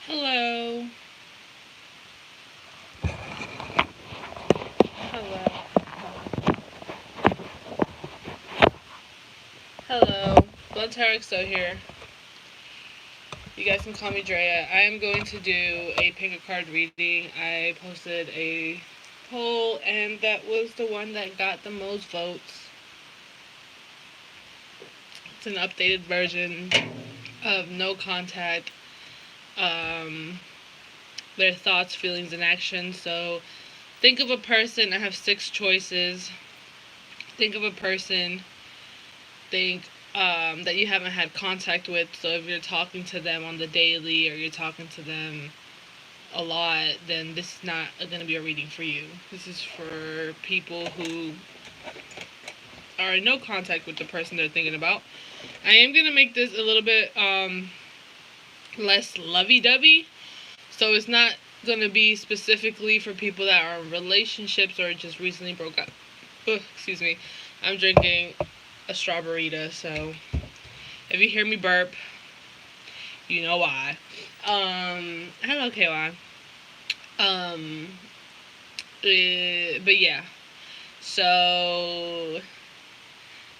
Hello. Hello. Hello. Blunttarotxo here. You guys can call me Drea. I am going to do a pick a card reading. I posted a poll and that was the one that got the most votes. It's an updated version of No Contact. Their thoughts, feelings, and actions. So think of a person. I have 6 choices. Think of a person. Think that you haven't had contact with. So if you're talking to them on the daily or you're talking to them a lot, then this is not going to be a reading for you. This is for people who are in no contact with the person they're thinking about. I am going to make this a little bit less lovey-dovey. So it's not going to be specifically for people that are in relationships or just recently broke up. Excuse me. I'm drinking a strawberryta, so if you hear me burp, you know why. Hello, KY. But yeah. So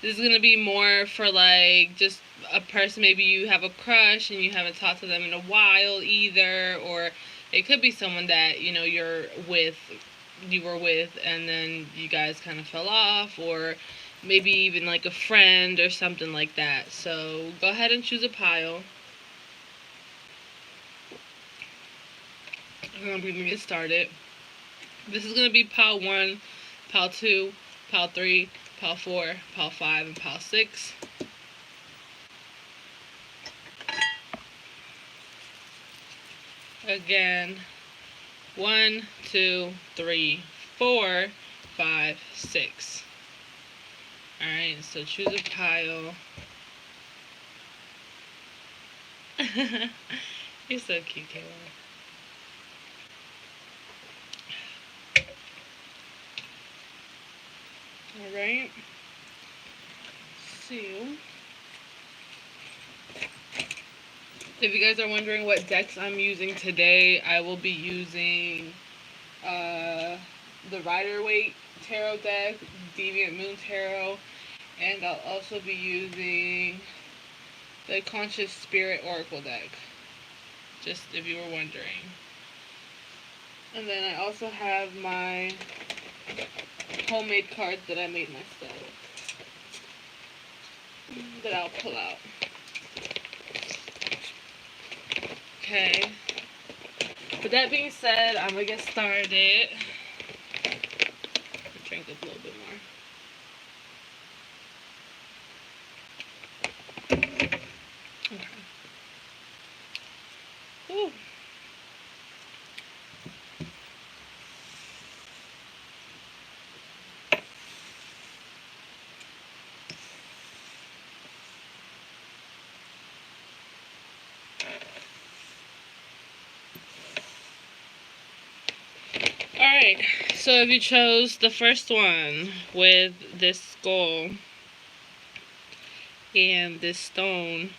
this is gonna be more for like just a person. Maybe you have a crush and you haven't talked to them in a while either, or it could be someone that you were with, and then you guys kind of fell off, or maybe even like a friend or something like that. So go ahead and choose a pile. I'm gonna get started. This is gonna be pile 1, pile 2, pile 3, pile 4, pile 5, and pile 6. Again, 1, 2, 3, 4, 5, 6. Alright, so choose a pile. You're so cute, Kayla. Alright. So, if you guys are wondering what decks I'm using today, I will be using the Rider-Waite Tarot deck, Deviant Moon Tarot, and I'll also be using the Conscious Spirit Oracle deck, just if you were wondering. And then I also have my homemade cards that I made myself that I'll pull out. Okay. With that being said, I'm gonna get started. I'll drink a little bit more. Okay. Ooh. Alright, so if you chose the first one with this skull and this stone,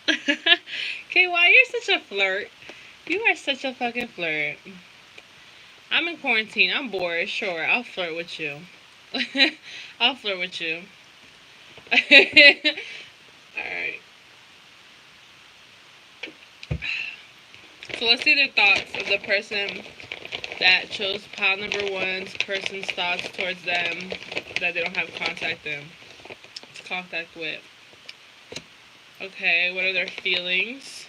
okay, why you're such a flirt? You are such a fucking flirt. I'm in quarantine. I'm bored. Sure, I'll flirt with you. I'll flirt with you. Alright. So let's see the thoughts of the person that chose pile number 1's person's thoughts towards them that they don't have contact with. Okay, what are their feelings?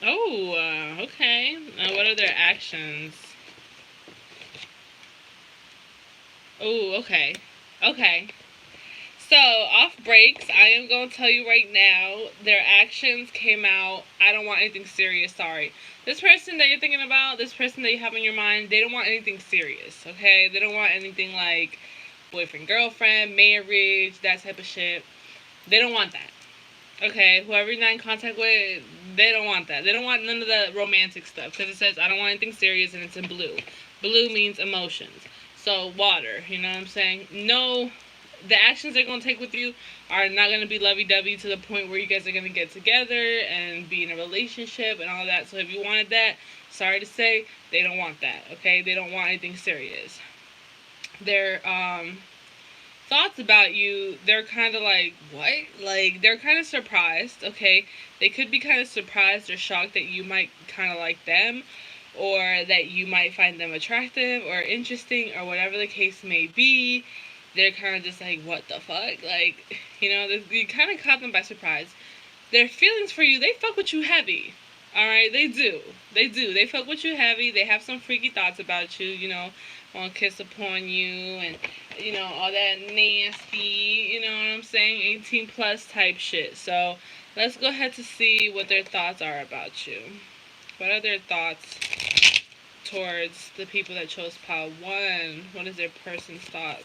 Oh, okay. What are their actions? Oh, okay. Okay. So, off breaks, I am going to tell you right now, their actions came out, I don't want anything serious, sorry. This person that you're thinking about, this person that you have in your mind, they don't want anything serious, okay? They don't want anything like boyfriend, girlfriend, marriage, that type of shit. They don't want that, okay? Whoever you're not in contact with, they don't want that. They don't want none of the romantic stuff, because it says, I don't want anything serious, and it's in blue. Blue means emotions. So, water, you know what I'm saying? No, the actions they're going to take with you are not going to be lovey-dovey to the point where you guys are going to get together and be in a relationship and all that. So if you wanted that, sorry to say, they don't want that, okay? They don't want anything serious. Their thoughts about you, they're kind of like, what? Like, they're kind of surprised, okay? They could be kind of surprised or shocked that you might kind of like them, or that you might find them attractive or interesting, or whatever the case may be. They're kind of just like, what the fuck? Like, you know, you kind of caught them by surprise. Their feelings for you, they fuck with you heavy. Alright, they do. They do. They fuck with you heavy. They have some freaky thoughts about you, you know, want to kiss upon you and, you know, all that nasty, you know what I'm saying, 18 plus type shit. So, let's go ahead to see what their thoughts are about you. What are their thoughts towards the people that chose pile 1? What is their person's thoughts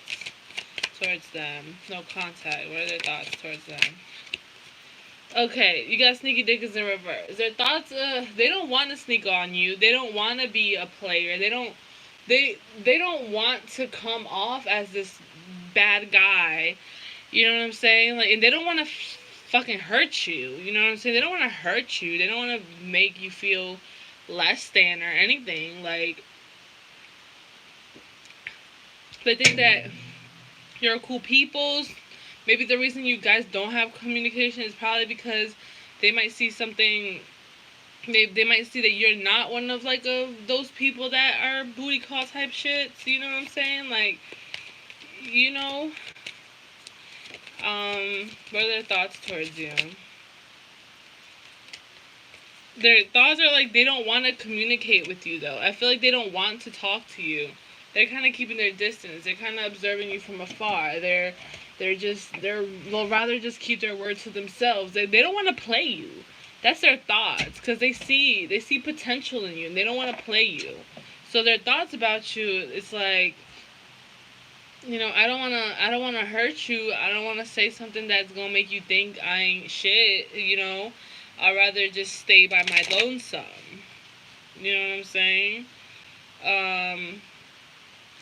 towards them? No contact. What are their thoughts towards them? Okay, you got sneaky dickers in reverse. Their thoughts, they don't want to sneak on you. They don't want to be a player. They don't want to come off as this bad guy. You know what I'm saying? Like, and they don't want to fucking hurt you. You know what I'm saying? They don't want to hurt you. They don't want to make you feel less than or anything. Like, they think that you're cool peoples. Maybe the reason you guys don't have communication is probably because they might see something. They might see that you're not one of, like, those people that are booty call type shits. You know what I'm saying? Like, you know. What are their thoughts towards you? Their thoughts are like, they don't want to communicate with you, though. I feel like they don't want to talk to you. They're kind of keeping their distance. They're kind of observing you from afar. They'll rather just keep their words to themselves. They don't want to play you. That's their thoughts, because they see potential in you, and they don't want to play you. So their thoughts about you, it's like, you know, I don't wanna hurt you. I don't wanna say something that's gonna make you think I ain't shit. You know, I'd rather just stay by my lonesome. You know what I'm saying?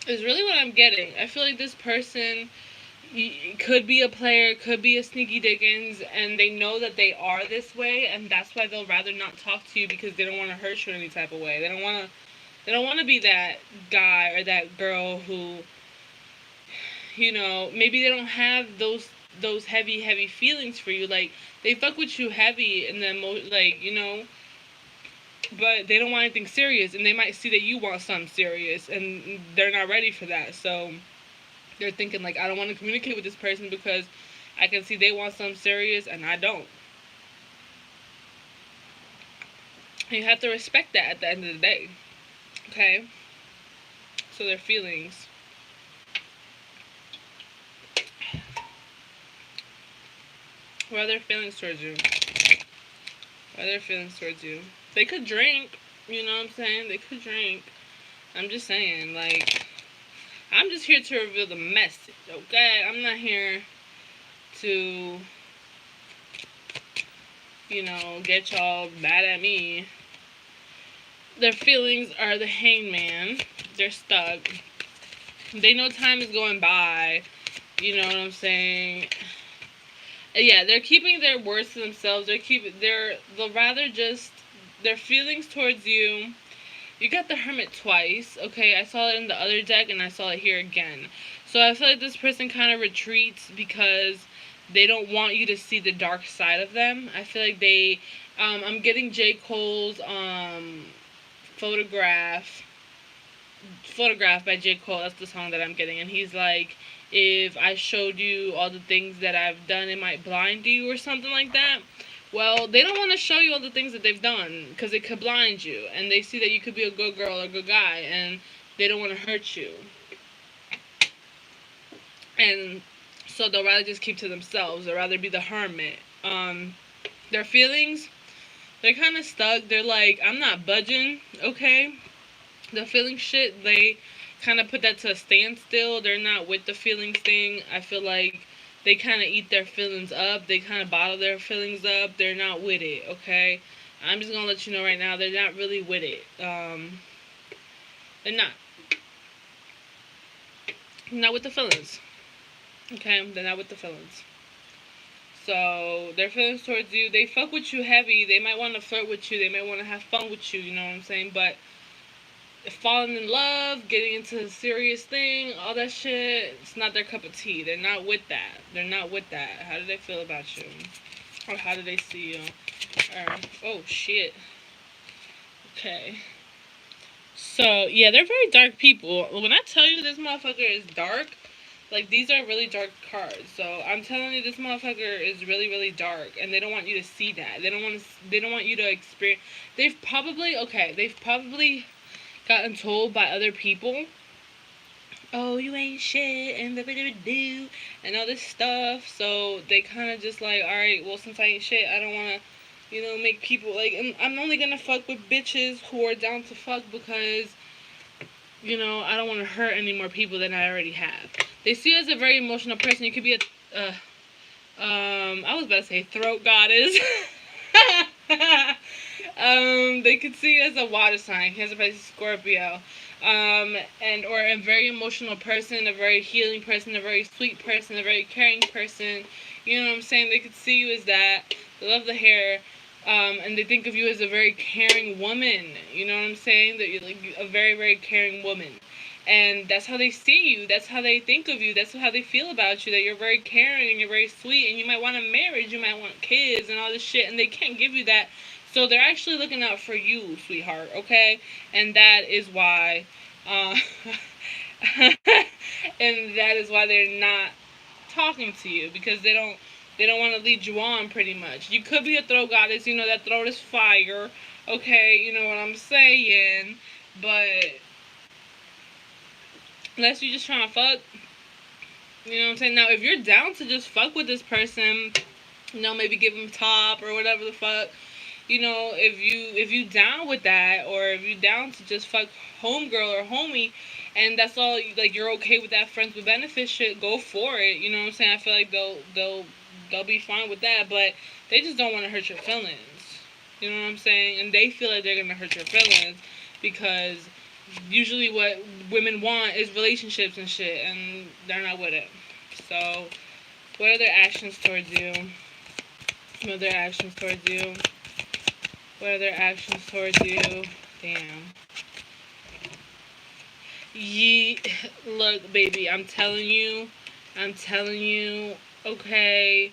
Is really what I'm getting. I feel like this person could be a player, could be a sneaky dickens, and they know that they are this way, and that's why they'll rather not talk to you, because they don't want to hurt you in any type of way. They don't want to be that guy or that girl who, you know, maybe they don't have those heavy feelings for you. Like, they fuck with you heavy, and then, like, you know, but they don't want anything serious, and they might see that you want something serious, and they're not ready for that. So they're thinking, like, I don't want to communicate with this person because I can see they want something serious and I don't. And you have to respect that at the end of the day. Okay? So their feelings. What are their feelings towards you? What are their feelings towards you? They could drink. You know what I'm saying? They could drink. I'm just saying, like, I'm just here to reveal the message, okay? I'm not here to, you know, get y'all mad at me. Their feelings are the hangman. They're stuck. They know time is going by. You know what I'm saying? Yeah, they're keeping their words to themselves. They'll rather just, their feelings towards you. You got the Hermit twice, okay? I saw it in the other deck, and I saw it here again. So I feel like this person kind of retreats because they don't want you to see the dark side of them. I feel like they, I'm getting J. Cole's, Photograph by J. Cole. That's the song that I'm getting. And he's like, if I showed you all the things that I've done, it might blind you, or something like that. Well, they don't want to show you all the things that they've done, because it could blind you, and they see that you could be a good girl or a good guy, and they don't want to hurt you. And so they'll rather just keep to themselves. They'll rather be the hermit. Their feelings, they're kind of stuck. They're like, I'm not budging, okay? The feeling shit, they kind of put that to a standstill. They're not with the feelings thing. I feel like they kind of eat their feelings up. They kind of bottle their feelings up. They're not with it, okay? I'm just going to let you know right now, they're not really with it. They're not. Not with the feelings. Okay, they're not with the feelings. So their feelings towards you, they fuck with you heavy. They might want to flirt with you. They might want to have fun with you. You know what I'm saying? But falling in love, getting into a serious thing, all that shit, it's not their cup of tea. They're not with that. They're not with that. How do they feel about you? Or how do they see you? Or, oh shit. Okay. So, yeah, they're very dark people. When I tell you this motherfucker is dark, like, these are really dark cards. So, I'm telling you this motherfucker is really, really dark. And they don't want you to see that. They don't want you to experience... They've probably gotten told by other people, oh, you ain't shit, and do, and all this stuff. So, they kind of just like, alright, well, since I ain't shit, I don't want to, make people, like, I'm only gonna fuck with bitches who are down to fuck because, I don't want to hurt any more people than I already have. They see you as a very emotional person. You could be I was about to say throat goddess. They could see you as a water sign. He has a place Scorpio. Or a very emotional person, a very healing person, a very sweet person, a very caring person. You know what I'm saying? They could see you as that. They love the hair. And they think of you as a very caring woman. You know what I'm saying? That you're like a very, very caring woman. And that's how they see you. That's how they think of you. That's how they feel about you. That you're very caring and you're very sweet. And you might want a marriage. You might want kids and all this shit. And they can't give you that. So they're actually looking out for you, sweetheart. Okay? And that is why... and that is why they're not talking to you. Because they don't want to lead you on, pretty much. You could be a throat goddess. That throat is fire. Okay? You know what I'm saying? But... unless you're just trying to fuck. You know what I'm saying? Now, if you're down to just fuck with this person, maybe give them top or whatever the fuck. If you down with that, or if you down to just fuck homegirl or homie, and that's all, like, you're okay with that friends with benefits shit, go for it. You know what I'm saying? I feel like they'll be fine with that, but they just don't want to hurt your feelings. You know what I'm saying? And they feel like they're gonna hurt your feelings because usually what women want is relationships and shit, and they're not with it. So, what are their actions towards you? What are their actions towards you? What are their actions towards you? Damn. Look, baby, I'm telling you, okay.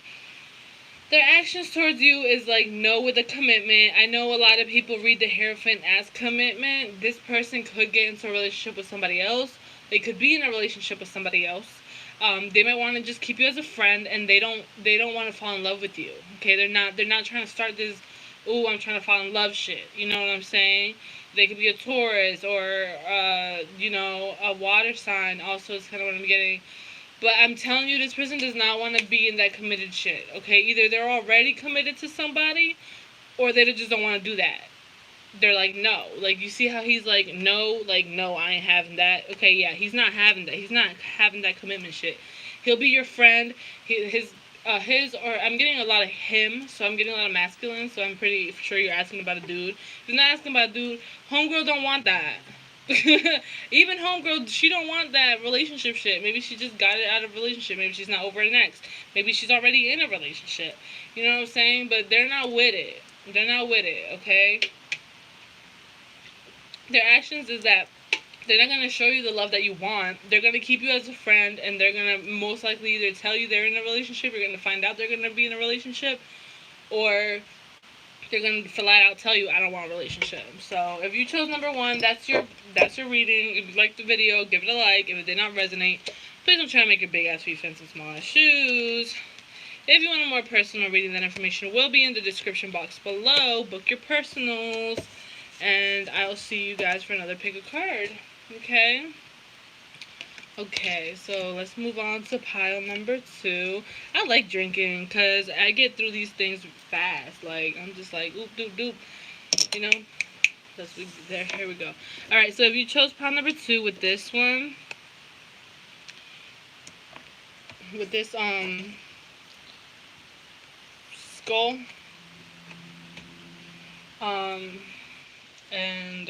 Their actions towards you is like no with a commitment. I know a lot of people read the Hierophant as commitment. This person could get into a relationship with somebody else. They could be in a relationship with somebody else. They might want to just keep you as a friend, and they don't want to fall in love with you. Okay, they're not trying to start this, ooh, I'm trying to fall in love shit. You know what I'm saying? They could be a Taurus or a water sign. Also, is kind of what I'm getting. But I'm telling you, this person does not want to be in that committed shit, okay? Either they're already committed to somebody, or they just don't want to do that. They're like, no. Like, you see how he's like, no, I ain't having that. Okay, yeah, he's not having that. He's not having that commitment shit. He'll be your friend. I'm getting a lot of him, so I'm getting a lot of masculine, so I'm pretty sure you're asking about a dude. If you're not asking about a dude, homegirl don't want that. Even homegirl, she don't want that relationship shit. Maybe she just got it out of a relationship. Maybe she's not over an ex. Maybe she's already in a relationship. You know what I'm saying? But they're not with it. They're not with it, okay? Their actions is that they're not going to show you the love that you want. They're going to keep you as a friend, and they're going to most likely either tell you they're in a relationship, you're going to find out they're going to be in a relationship, or they're going to flat out tell you, I don't want a relationship. So, if you chose number one, that's your reading. If you liked the video, give it a like. If it did not resonate, please don't try to make your big ass feet fence and small ass shoes. If you want a more personal reading, that information will be in the description box below. Book your personals, and I'll see you guys for another pick a card. Okay? Okay, so let's move on to pile number 2. I like drinking because I get through these things fast. Like, I'm just like, oop, doop, doop. You know? Here we go. Alright, so if you chose pile number 2 with this one, with this, skull, and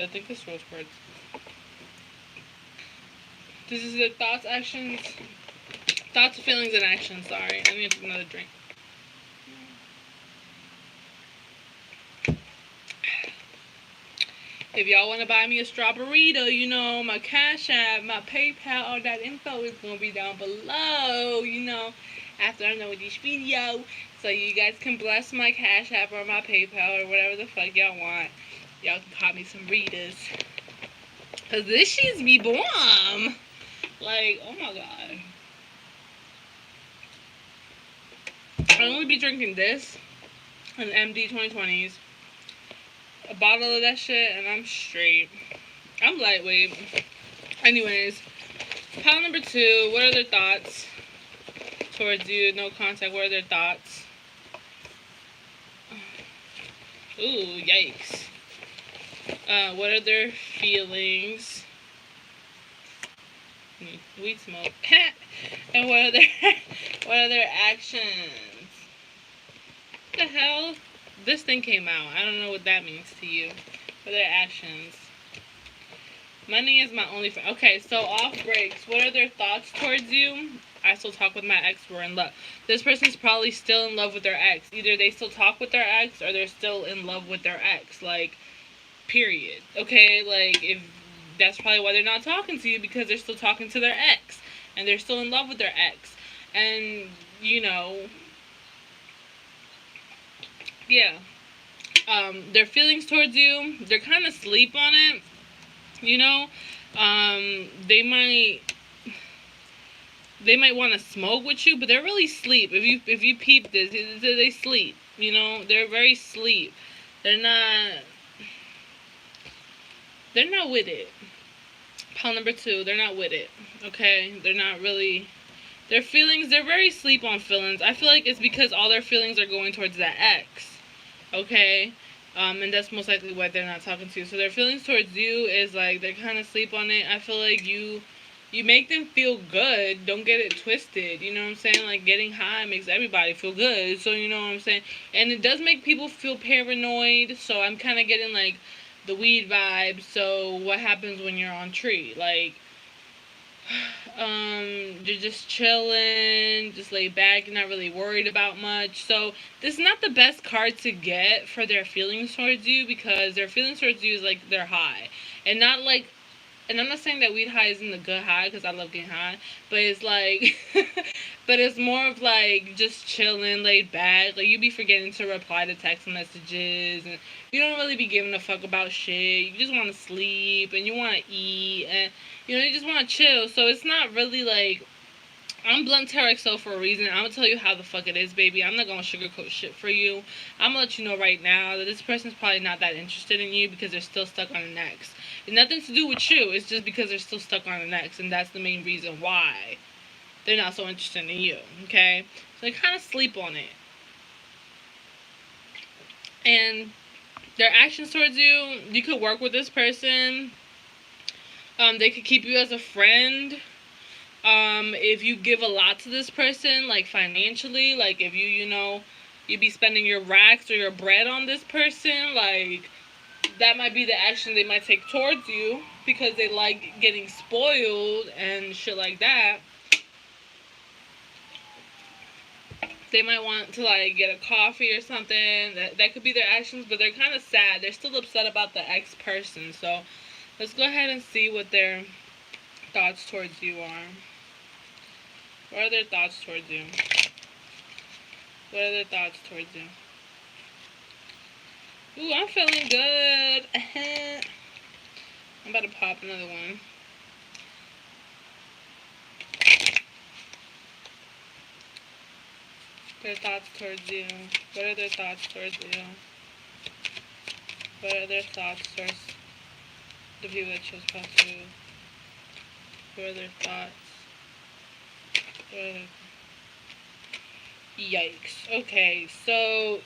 I think this rose quartz. This is the thoughts, actions, thoughts, feelings, and actions. Sorry, I need another drink. If y'all want to buy me a strawberry-to, you know, my Cash App, my PayPal, all that info is going to be down below, you know, after I'm done with this video. So you guys can bless my Cash App or my PayPal or whatever the fuck y'all want. Y'all can call me some Ritas. Because this shit's be bomb. Like, oh my god. I'll only be drinking this, an MD 2020s. A bottle of that shit, and I'm straight. I'm lightweight. Anyways, pile number 2. What are their thoughts towards you? No contact. What are their thoughts? Ooh, yikes. What are their feelings? Weed smoke. And what are their actions? What the hell? This thing came out. I don't know what that means to you. What are their actions? Money is my only friend. Okay, so off breaks. What are their thoughts towards you? I still talk with my ex. We're in love. This person's probably still in love with their ex. Either they still talk with their ex or they're still in love with their ex. Like, period. Okay? Like, if that's probably why they're not talking to you, because they're still talking to their ex. And they're still in love with their ex. And, you know, yeah. Their feelings towards you, they're kind of asleep on it, you know. They might want to smoke with you, but they're really asleep. If you peep this, they sleep, you know. They're very asleep. They're not with it. Pile number 2, they're not with it. Okay, they're not really. Their feelings, they're very asleep on feelings. I feel like it's because all their feelings are going towards that ex. Okay, and that's most likely why they're not talking to you. So their feelings towards you is like they're kind of asleep on it. I feel like you make them feel good. Don't get it twisted. You know what I'm saying? Like, getting high makes everybody feel good. So you know what I'm saying? And it does make people feel paranoid. So I'm kind of getting like the weed vibe. So what happens when you're on tree? Like, you're just chilling, just laid back, you're not really worried about much. So this is not the best card to get for their feelings towards you, because their feelings towards you is like they're high, and not like, and I'm not saying that weed high isn't a good high, because I love getting high, but it's like but it's more of like just chilling, laid back. Like, you be forgetting to reply to text messages, and you don't really be giving a fuck about shit. You just want to sleep, and you want to eat, and you know, you just want to chill. So it's not really like, I'm Blunttarotxo for a reason. I'm going to tell you how the fuck it is, baby. I'm not going to sugarcoat shit for you. I'm going to let you know right now that this person's probably not that interested in you, because they're still stuck on an ex. It's nothing to do with you. It's just because they're still stuck on an ex, and that's the main reason why they're not so interested in you, okay? So they kind of sleep on it. And their actions towards you, you could work with this person. They could keep you as a friend. If you give a lot to this person, like financially, like if you know, you be spending your racks or your bread on this person, like, that might be the action they might take towards you, because they like getting spoiled and shit like that. They might want to, like, get a coffee or something. That could be their actions, but they're kind of sad. They're still upset about the ex-person. So let's go ahead and see what their thoughts towards you are. What are their thoughts towards you? What are their thoughts towards you? Ooh, I'm feeling good. I'm about to pop another one. Their thoughts towards you. What are their thoughts towards you? What are their thoughts towards the people that chose past you? What are their thoughts? What are their... Yikes. Okay, so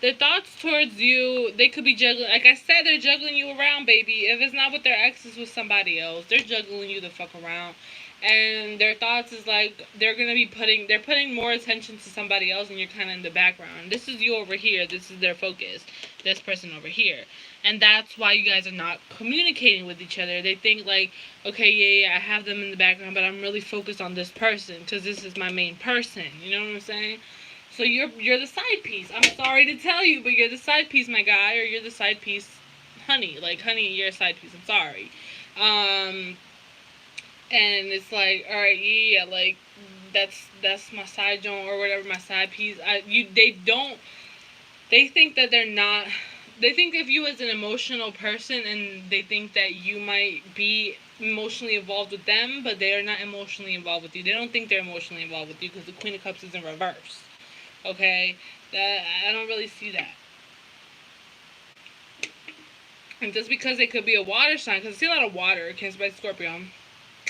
their thoughts towards you, they could be juggling. Like I said, they're juggling you around, baby. If it's not with their ex, it's with somebody else. They're juggling you the fuck around. and their thoughts is like they're putting more attention to somebody else, and you're kind of in the background. This is you over here. This is their focus. This person over here, and that's why you guys are not communicating with each other. They think like, okay, yeah, I have them in the background, but I'm really focused on this person because this is my main person. You know what I'm saying? So you're the side piece. I'm sorry to tell you, but you're the side piece, my guy, or you're the side piece, honey. Like, honey, you're a side piece. I'm sorry. And it's like, all right, yeah, like that's my side joint or whatever, my side piece. They think that they're not. They think of you as an emotional person, and they think that you might be emotionally involved with them, but they are not emotionally involved with you. They don't think they're emotionally involved with you because the Queen of Cups is in reverse. Okay, that I don't really see that. And just because they could be a water sign, because I see a lot of water, Cancer by Scorpio,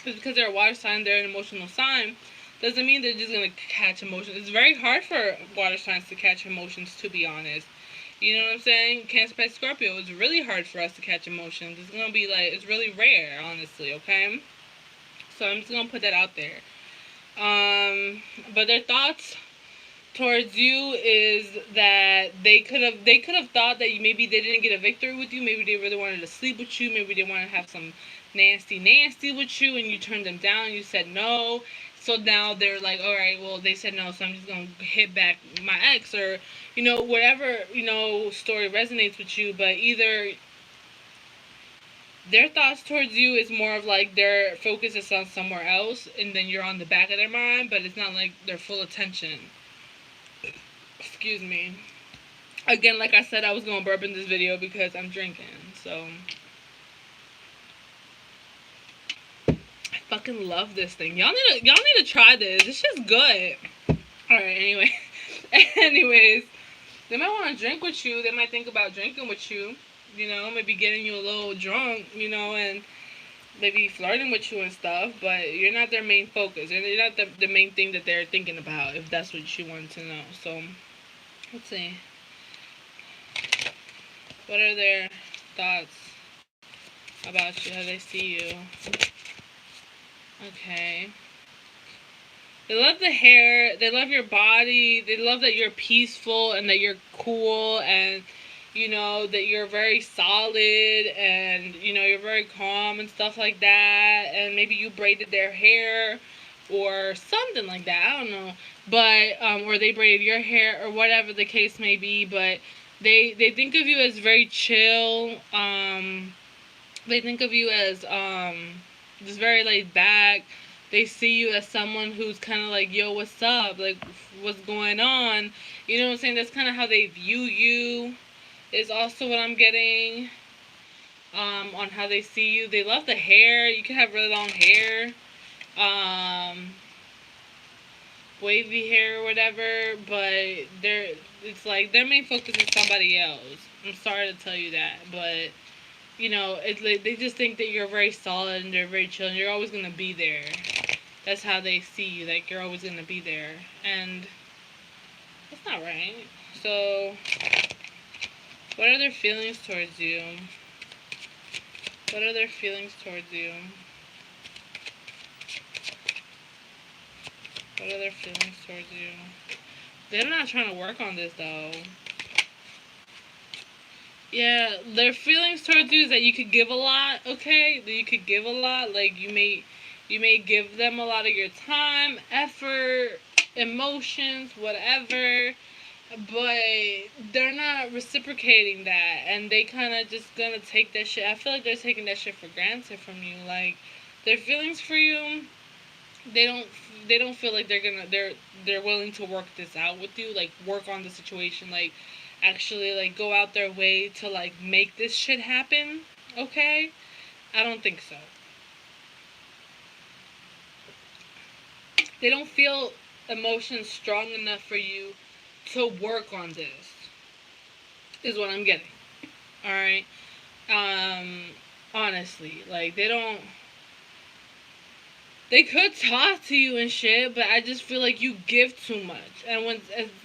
just because they're a water sign, they're an emotional sign, doesn't mean they're just going to catch emotions. It's very hard for water signs to catch emotions, to be honest. You know what I'm saying? Cancer by Scorpio, it's really hard for us to catch emotions. It's going to be like, it's really rare, honestly, okay? So I'm just going to put that out there. But their thoughts towards you is that they could have thought that maybe they didn't get a victory with you. Maybe they really wanted to sleep with you. Maybe they wanted to have some nasty with you, and you turned them down. You said no. So now they're like, all right, well, they said no, so I'm just going to hit back my ex, or, whatever, story resonates with you. But either their thoughts towards you is more of like their focus is on somewhere else, and then you're on the back of their mind, but it's not like their full attention. Excuse me. Again, like I said, I was going to burp in this video because I'm drinking, so I fucking love this thing. Y'all need to try this. It's just good. Alright, anyway. Anyways, they might want to drink with you. They might think about drinking with you. Maybe getting you a little drunk, and maybe flirting with you and stuff, but you're not their main focus. You're not the main thing that they're thinking about, if that's what you wanted to know. So, let's see. What are their thoughts about you? How they see you? Okay. They love the hair. They love your body. They love that you're peaceful and that you're cool, and that you're very solid, and you're very calm and stuff like that. And maybe you braided their hair or something like that. I don't know, but or they braided your hair or whatever the case may be. But they think of you as very chill. They think of you as just very laid back. They see you as someone who's kind of like, yo, what's up? Like, what's going on? You know what I'm saying? That's kind of how they view you, is also what I'm getting. On how they see you. They love the hair. You can have really long hair. Wavy hair or whatever, but it's like their main focus is somebody else. I'm sorry to tell you that, but it's like they just think that you're very solid and they're very chill and you're always gonna be there. That's how they see you, like you're always gonna be there, and that's not right. So, what are their feelings towards you? What are their feelings towards you? What are their feelings towards you? They're not trying to work on this, though. Yeah, their feelings towards you is that you could give a lot, okay? That you could give a lot. Like, you may give them a lot of your time, effort, emotions, whatever. But they're not reciprocating that. And they kind of just gonna take that shit. I feel like they're taking that shit for granted from you. Like, their feelings for you, they don't feel like they're willing to work this out with you, like work on the situation, like actually like go out their way to like make this shit happen, okay? I don't think so. They don't feel emotions strong enough for you to work on this, is what I'm getting. Alright? Honestly, like they could talk to you and shit, but I just feel like you give too much. And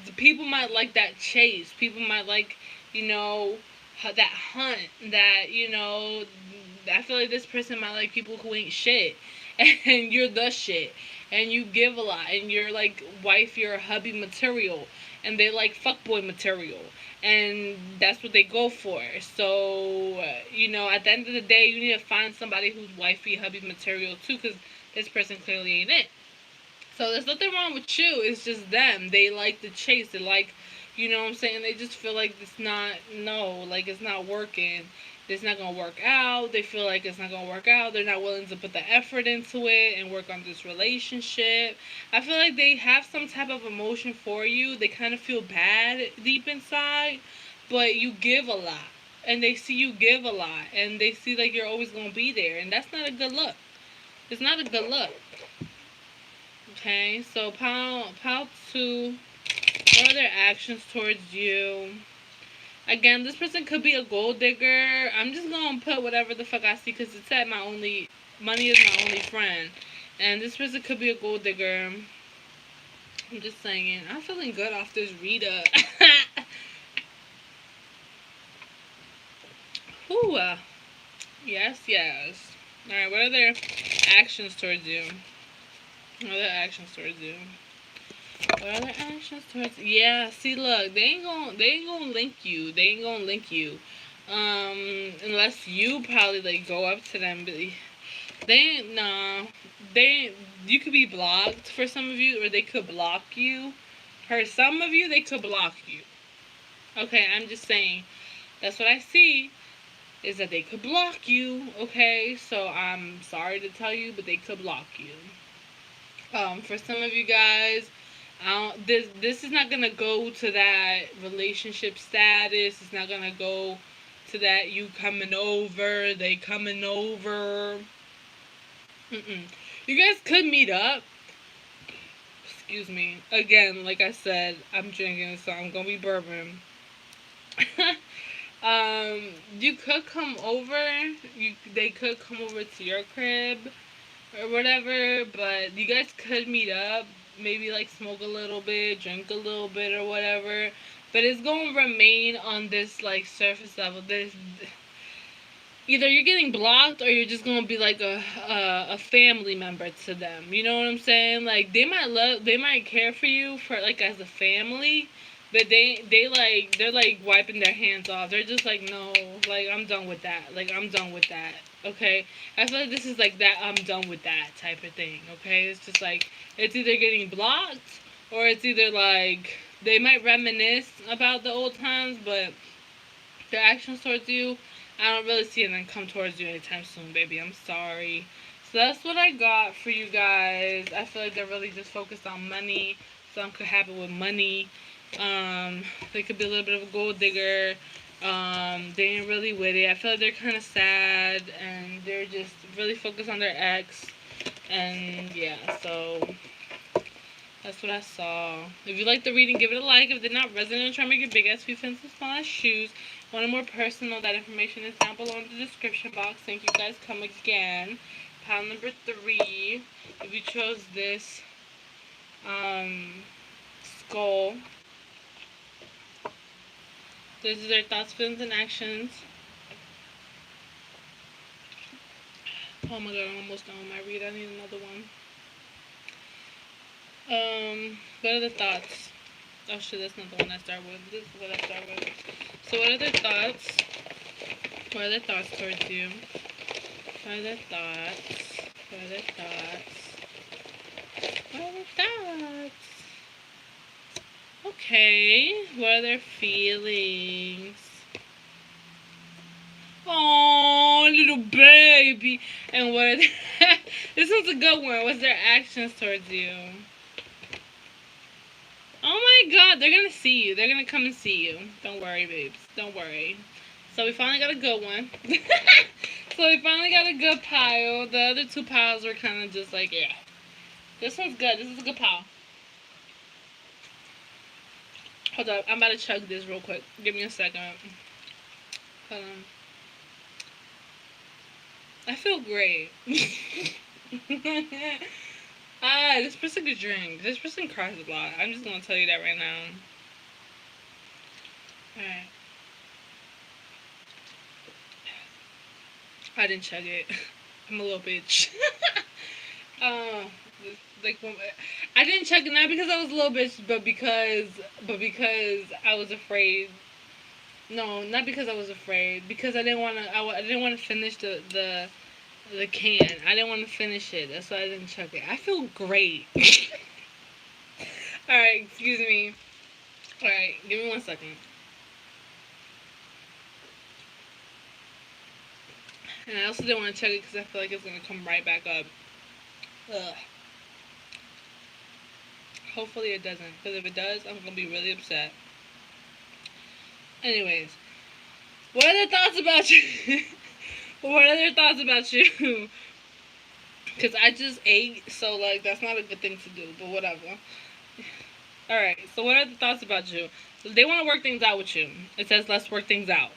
the people might like that chase. People might like, that hunt. That, I feel like this person might like people who ain't shit. and you're the shit, and you give a lot, and you're like wifey or hubby material, and they like fuckboy material, and that's what they go for. So, at the end of the day, you need to find somebody who's wifey, hubby material too, because this person clearly ain't it. So there's nothing wrong with you. It's just them. They like the chase. They like, what I'm saying? They just feel like it's not, no, like it's not working. It's not going to work out. They feel like it's not going to work out. They're not willing to put the effort into it and work on this relationship. I feel like they have some type of emotion for you. They kind of feel bad deep inside, but you give a lot. And they see you give a lot. And they see like you're always going to be there. And that's not a good look. It's not a good look. Okay, so pile 2, what are their actions towards you? Again, this person could be a gold digger. I'm just going to put whatever the fuck I see because it said money is my only friend. And this person could be a gold digger. I'm just saying. I'm feeling good off this reader. Ooh, yes. Alright, what are their actions towards you? What are their actions towards you? What are their actions towards you? Yeah, see, look, they ain't gonna link you. They ain't gonna link you. Unless you probably, like, go up to them. But you could be blocked for some of you, or they could block you. For some of you, they could block you. Okay, I'm just saying. That's what I see, is that they could block you, okay? So I'm sorry to tell you, but they could block you. For some of you guys, this is not gonna go to that relationship status. It's not gonna go to that you coming over, they coming over. You guys could meet up. Excuse me. Again, like I said, I'm drinking, so I'm gonna be bourbon. You could come over. They could come over to your crib or whatever, but you guys could meet up, maybe like smoke a little bit, drink a little bit or whatever, but it's going to remain on this like surface level. This either you're getting blocked or you're just going to be like a family member to them. You know what I'm saying? Like they might care for you for like as a family, but they're like wiping their hands off. They're just like, no, like I'm done with that. Like I'm done with that. Okay, I feel like this is like that I'm done with that type of thing. Okay, it's just like it's either getting blocked or it's either like they might reminisce about the old times, but their actions towards you, I don't really see them come towards you anytime soon, baby. I'm sorry. So that's what I got for you guys. I feel like they're really just focused on money. Something could happen with money. They could be a little bit of a gold digger. They ain't really with it. I feel like they're kind of sad, and they're just really focused on their ex. And yeah, so that's what I saw. If you like the reading, give it a like. If it did not resonate, try to make your big ass feet fence and small ass shoes. Want more personal? That information is down below in the description box. Thank you guys. Come again. Pile number 3. If you chose this skull, these are their thoughts, feelings, and actions. Oh my god, I'm almost done with my read. I need another one. What are the thoughts? Oh shit, that's not the one I start with. This is what I start with. So what are their thoughts? What are their thoughts towards you? What are their thoughts? What are their thoughts? What are their thoughts? Okay. What are their feelings? Oh, little baby. And what are their this one's a good one. What's their actions towards you? Oh my god, they're gonna see you. They're gonna come and see you. Don't worry, babes. Don't worry. So we finally got a good one. So we finally got a good pile. The other 2 piles were kind of just like, yeah. This one's good. This is a good pile. Hold up. I'm about to chug this real quick. Give me a second. Hold on. I feel great. This person could drink. This person cries a lot. I'm just gonna tell you that right now. Alright. I didn't chug it. I'm a little bitch. Um, like I didn't check it, not because I was a little bitch, but because I was afraid. No, not because I was afraid. Because I didn't want to. I didn't want to finish the can. I didn't want to finish it. That's why I didn't check it. I feel great. All right, excuse me. All right, give me 1 second. And I also didn't want to check it because I feel like it's gonna come right back up. Ugh. Hopefully it doesn't, because if it does, I'm gonna be really upset. Anyways, what are their thoughts about you? What are their thoughts about you? Because I just ate, so like that's not a good thing to do. But whatever. All right. So what are the thoughts about you? They want to work things out with you. It says let's work things out.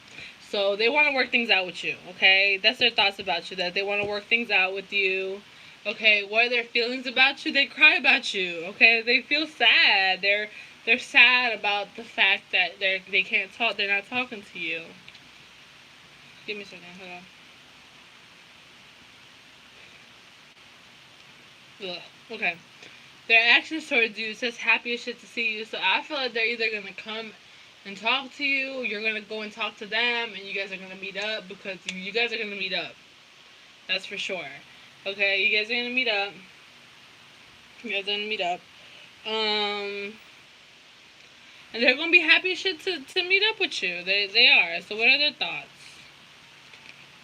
So they want to work things out with you. Okay, that's their thoughts about you. That they want to work things out with you. Okay, what are their feelings about you? They cry about you. Okay, they feel sad. They're sad about the fact that they can't talk. They're not talking to you. Give me a second. Hold on. Ugh. Okay. Their actions towards you says happy as shit to see you. So I feel like they're either gonna come and talk to you, you're gonna go and talk to them, and you guys are gonna meet up because you guys are gonna meet up. That's for sure. Okay, you guys are gonna meet up. You guys are gonna meet up. And they're gonna be happy as shit to meet up with you. They are. So what are their thoughts?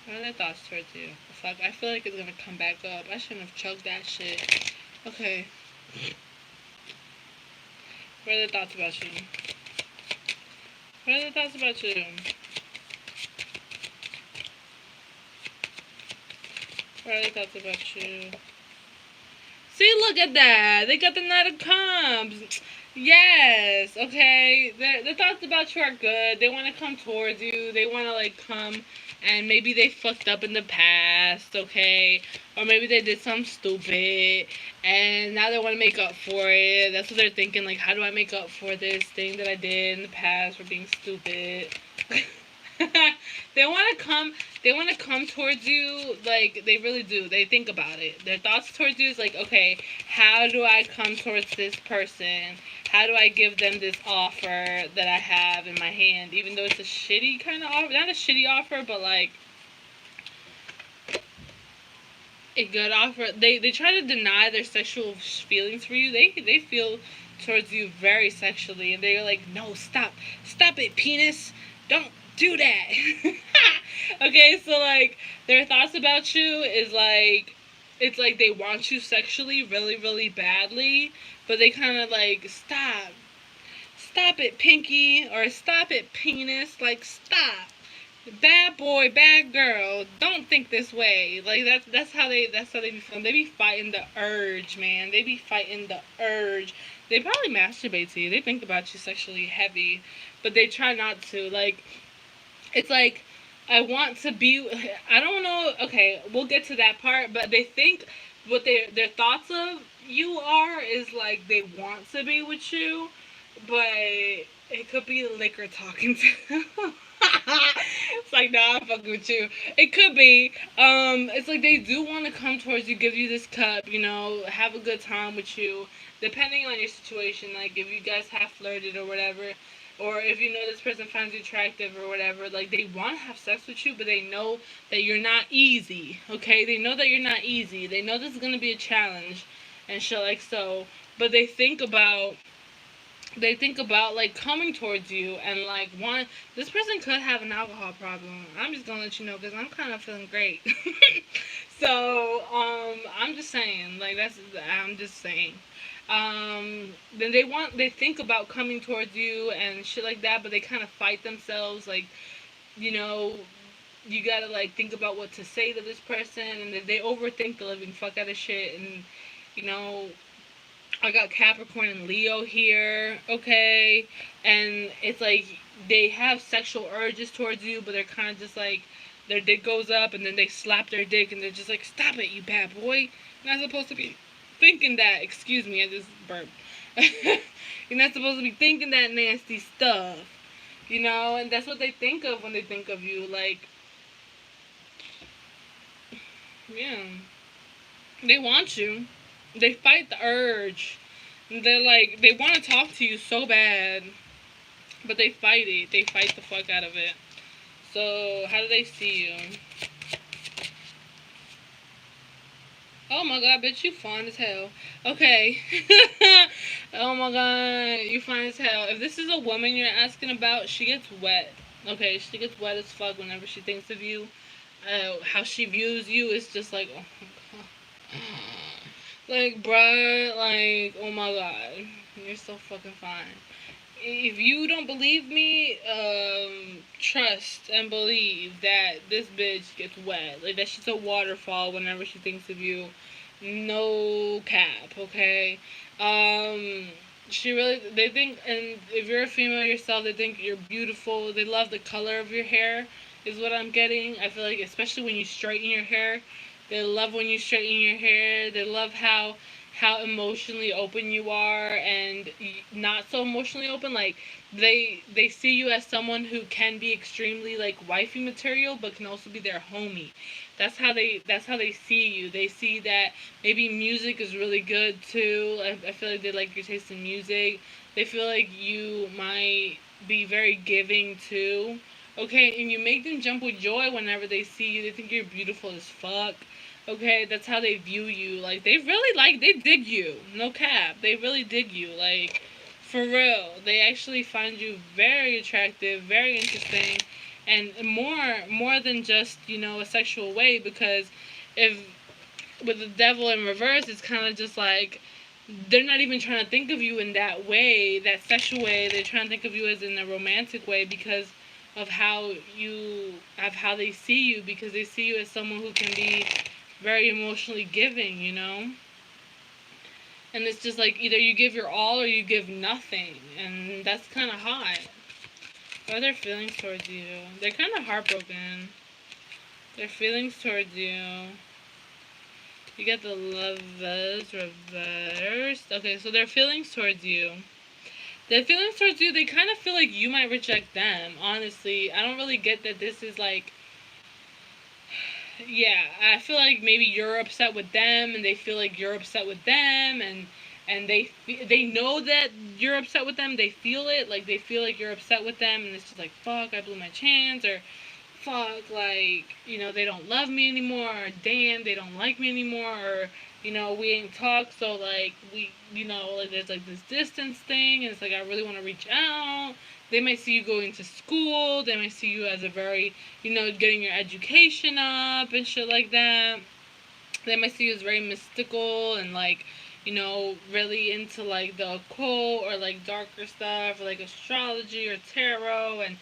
What are their thoughts towards you? Fuck, I feel like it's gonna come back up. I shouldn't have chugged that shit. Okay. What are their thoughts about you? What are their thoughts about you? What are their thoughts about you? See, look at that. They got the Knight of Cups. Yes, okay. Their thoughts about you are good. They want to come towards you. They want to, like, come, and maybe they fucked up in the past, okay? Or maybe they did something stupid, and now they want to make up for it. That's what they're thinking, like, how do I make up for this thing that I did in the past for being stupid? They want to come towards you, like, they really do. They think about it. Their thoughts towards you is like, okay, how do I come towards this person? How do I give them this offer that I have in my hand? Even though it's a shitty kind of offer. Not a shitty offer, but, like, a good offer. They try to deny their sexual feelings for you. They feel towards you very sexually. And they're like, no, stop. Stop it, penis. Don't do that. Okay, so, like, their thoughts about you is, like, it's like they want you sexually really, really badly, but they kind of, like, stop it, pinky, or stop it, penis, like, stop. Bad boy, bad girl, don't think this way. Like, that's how they be feeling. They be fighting the urge, man. They be fighting the urge. They probably masturbate to you. They think about you sexually heavy, but they try not to. Like, it's like, I want to be, I don't know, okay, we'll get to that part, but they think what their thoughts of you are is, like, they want to be with you, but it could be liquor talking to them. It's like, nah, I'm fucking with you. It could be. It's like they do want to come towards you, give you this cup, you know, have a good time with you, depending on your situation. Like, if you guys have flirted or whatever, or if you know this person finds you attractive or whatever, like, they want to have sex with you, but they know that you're not easy, okay? They know that you're not easy. They know this is going to be a challenge and shit like so, but they think about, like, coming towards you and, like, this person could have an alcohol problem. I'm just gonna let you know because I'm kind of feeling great. So, I'm just saying, like, I'm just saying. Then they think about coming towards you and shit like that, but they kind of fight themselves, like, you know, you gotta, like, think about what to say to this person, and they overthink the living fuck out of shit, and, you know, I got Capricorn and Leo here, okay? And it's like they have sexual urges towards you, but they're kind of just like, their dick goes up and then they slap their dick and they're just like, stop it, you bad boy. You're not supposed to be thinking that. Excuse me, I just burped. You're not supposed to be thinking that nasty stuff, you know? And that's what they think of when they think of you. Like, yeah. They want you. They fight the urge. They're like, they want to talk to you so bad, but they fight it. They fight the fuck out of it. So, how do they see you? Oh my god, bitch, you fine as hell. Okay. Oh my god, you fine as hell. If this is a woman you're asking about, she gets wet. Okay, she gets wet as fuck whenever she thinks of you. How she views you is just like, oh my god. Like, bruh, like, oh my god. You're so fucking fine. If you don't believe me, trust and believe that this bitch gets wet. Like, that she's a waterfall whenever she thinks of you. No cap, okay? She really, they think, and if you're a female yourself, they think you're beautiful. They love the color of your hair, is what I'm getting. I feel like, especially when you straighten your hair, they love when you straighten your hair. They love how emotionally open you are, and not so emotionally open. Like, they see you as someone who can be extremely like wifey material, but can also be their homie. That's how they see you. They see that maybe music is really good too. I feel like they like your taste in music. They feel like you might be very giving too. Okay, and you make them jump with joy whenever they see you. They think you're beautiful as fuck. Okay, that's how they view you. Like, they really they dig you. No cap. They really dig you. Like, for real. They actually find you very attractive, very interesting, and more than just, a sexual way, because if with the devil in reverse, it's kind of just like they're not even trying to think of you in that way, that sexual way. They're trying to think of you as in a romantic way because of how they see you, because they see you as someone who can be very emotionally giving. And it's just like either you give your all or you give nothing, and that's kind of hot. What are their feelings towards you? They're kind of heartbroken. Their feelings towards you. You get the lovers reversed. Okay, so their feelings towards you. Their feelings towards you, they kind of feel like you might reject them. Honestly, I don't really get that this is like, yeah, I feel like maybe you're upset with them, and they feel like you're upset with them, and they know that you're upset with them. They feel it, like they feel like you're upset with them, and it's just like, fuck, I blew my chance, or fuck, like, they don't love me anymore, or damn, they don't like me anymore, or we ain't talked, so like like there's like this distance thing, and it's like I really want to reach out. They might see you going to school. They might see you as a very, getting your education up and shit like that. They might see you as very mystical and like, really into like the occult or like darker stuff or like astrology or tarot and,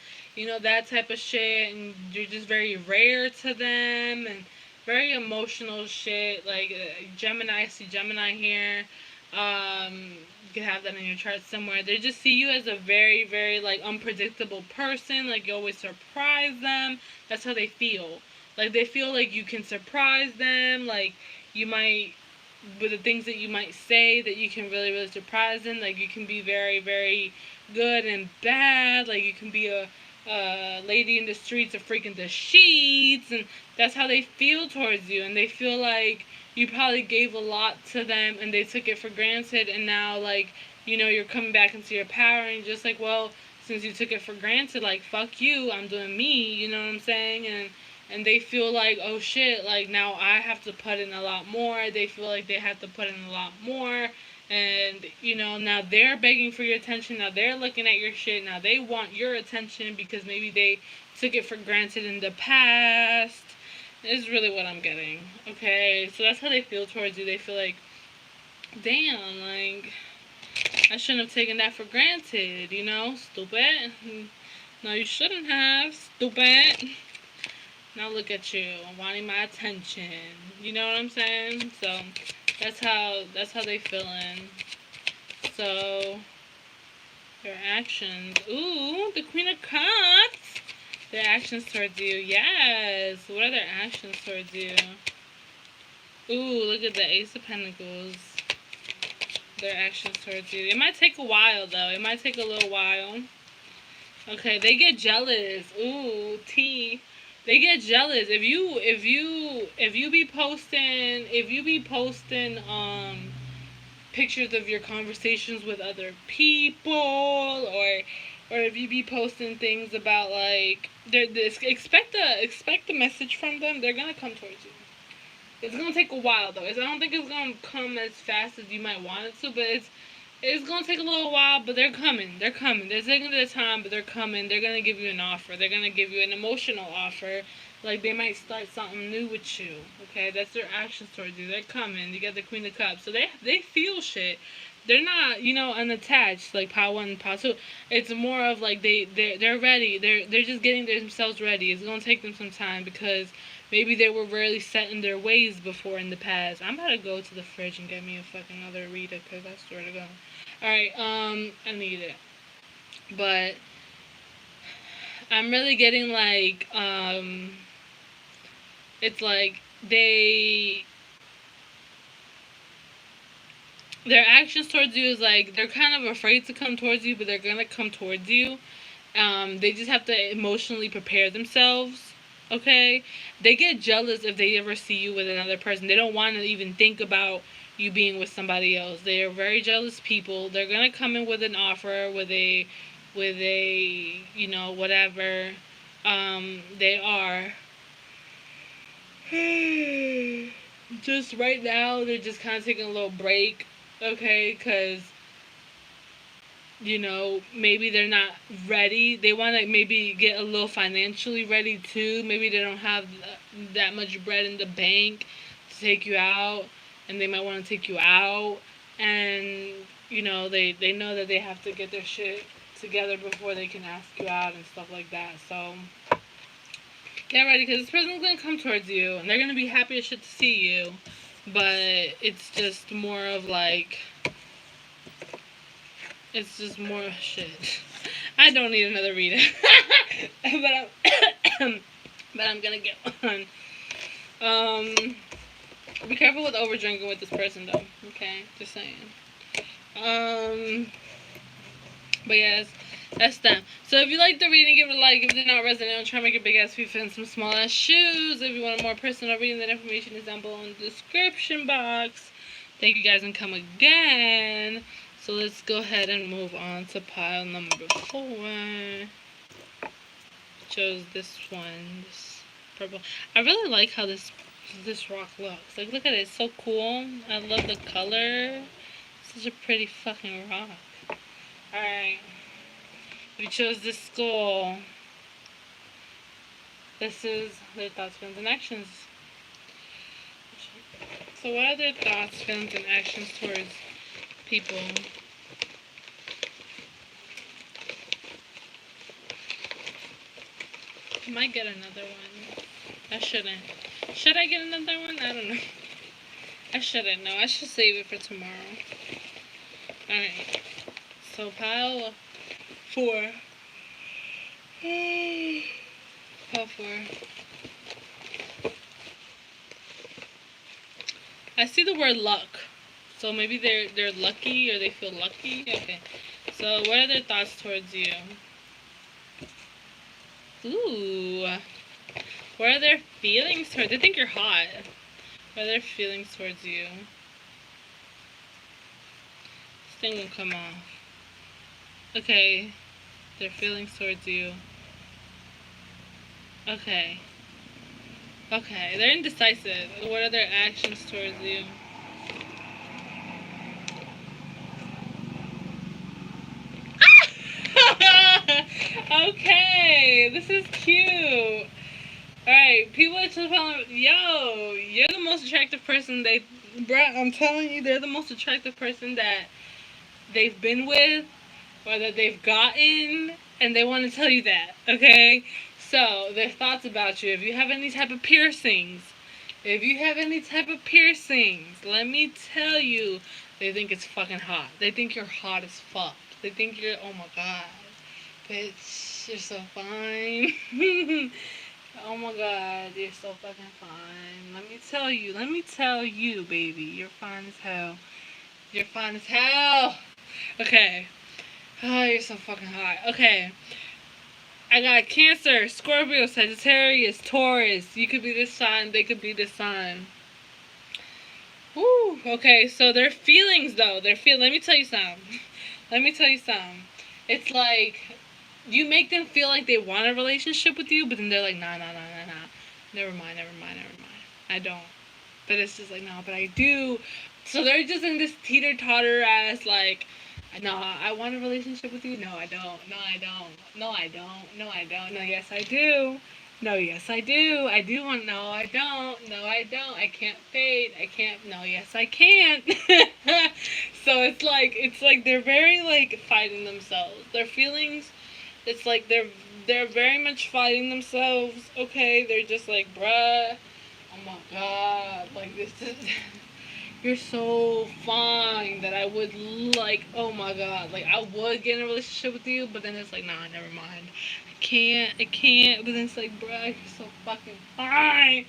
that type of shit. And you're just very rare to them and very emotional shit. Like Gemini, I see Gemini here. You can have that in your chart somewhere. They just see you as a very, very like unpredictable person. Like you always surprise them. That's how they feel. Like they feel like you can surprise them. Like you might, with the things that you might say, that you can really, really surprise them. Like you can be very, very good and bad. Like you can be a lady in the streets of freaking the sheets, and that's how they feel towards you. And they feel like you probably gave a lot to them, and they took it for granted. And now, like, you're coming back into your power, and you're just like, well, since you took it for granted, like, fuck you, I'm doing me. You know what I'm saying? And they feel like, oh shit, like now I have to put in a lot more. They feel like they have to put in a lot more. And, now they're begging for your attention. Now they're looking at your shit. Now they want your attention because maybe they took it for granted in the past. Is really what I'm getting. Okay, so that's how they feel towards you. They feel like, damn, like, I shouldn't have taken that for granted, stupid. No, you shouldn't have, stupid. Now look at you, wanting my attention. You know what I'm saying? So that's how they feeling. So their actions. Ooh, the Queen of Cups. Their actions towards you. Yes. What are their actions towards you? Ooh, look at the Ace of Pentacles. Their actions towards you. It might take a while though. It might take a little while. Okay, they get jealous. Ooh, tea. They get jealous if you be posting pictures of your conversations with other people, or if you be posting things about like expect a message from them. They're gonna come towards you. It's gonna take a while though. I don't think it's gonna come as fast as you might want it to, but it's gonna take a little while. But they're coming. They're coming. They're taking their time, but they're coming. They're gonna give you an offer. They're gonna give you an emotional offer. Like they might start something new with you. Okay, that's their actions towards you. They're coming. You got the Queen of Cups, so they feel shit. They're not, unattached like Power 1 and Power 2. It's more of like they're ready. They're just getting themselves ready. It's gonna take them some time because maybe they were really set in their ways before in the past. I'm about to go to the fridge and get me a fucking other Rita because I swear to God. Alright, I need it. But I'm really getting like, it's like their actions towards you is like they're kind of afraid to come towards you, but they're gonna come towards you. They just have to emotionally prepare themselves. Okay, they get jealous if they ever see you with another person. They don't want to even think about you being with somebody else. They are very jealous people. They're gonna come in with an offer, with a whatever. They are. Just right now, they're just kind of taking a little break. Okay, because maybe they're not ready. They want to maybe get a little financially ready too. Maybe they don't have that much bread in the bank to take you out, and they might want to take you out. And, they know that they have to get their shit together before they can ask you out and stuff like that. So, get ready, because this person's going to come towards you, and they're going to be happy as shit to see you. But it's just more of like... It's just more shit. I don't need another reader. but I'm gonna get one. Be careful with over drinking with this person though. Okay? Just saying. But yes, that's them. So if you like the reading, give it a like. If it did not resonate, don't try to make a big ass feet fit in some small ass shoes. If you want a more personal reading, that information is down below in the description box. Thank you guys and come again. So let's go ahead and move on to pile number 4. Chose this one, this purple. I really like how this rock looks. Like, look at it, it's so cool. I love the color. Such a pretty fucking rock. Alright. We chose this skull. This is their thoughts, feelings, and actions. So what are their thoughts, feelings, and actions towards people? I might get another one. I shouldn't. Should I get another one? I don't know. I shouldn't. No, I should save it for tomorrow. Alright. So pile 4. Pile 4. I see the word luck. So maybe they're lucky or they feel lucky. Okay. So what are their thoughts towards you? Ooh. What are their feelings towards you? They think you're hot. What are their feelings towards you? This thing will come off. Okay. Their feelings towards you. Okay. Okay. They're indecisive. What are their actions towards you? Okay, this is cute. Alright, people are just telling, yo, you're the most attractive person bruh, I'm telling you, they're the most attractive person that they've been with, or that they've gotten, and they want to tell you that, okay? So, their thoughts about you, if you have any type of piercings, let me tell you, they think it's fucking hot. They think you're hot as fuck. They think you're, oh my god, bitch, you're so fine. Oh my god, you're so fucking fine. Let me tell you, baby, you're fine as hell. You're fine as hell. Okay. Oh, you're so fucking hot. Okay. I got Cancer, Scorpio, Sagittarius, Taurus. You could be this sign, they could be this sign. Woo. Okay, so their feelings though, let me tell you something. Let me tell you something. It's like you make them feel like they want a relationship with you, but then they're like, nah. Never mind. I don't. But it's just like, no, but I do. So they're just in this teeter-totter ass, like, no, I want a relationship with you. No, I don't. No, I don't. No, I don't. No, I don't. No, yes, I do. No, yes, I do. I do want. No, I don't. No, I don't. I can't fade. I can't. No, yes, I can't. So it's like they're very like fighting themselves. Their feelings. It's like they're very much fighting themselves. Okay, they're just like, bruh. Oh my god, like this is. You're so fine that I would like, oh my god, like I would get in a relationship with you, but then it's like, nah, never mind. I can't, but then it's like, bruh, you're so fucking fine.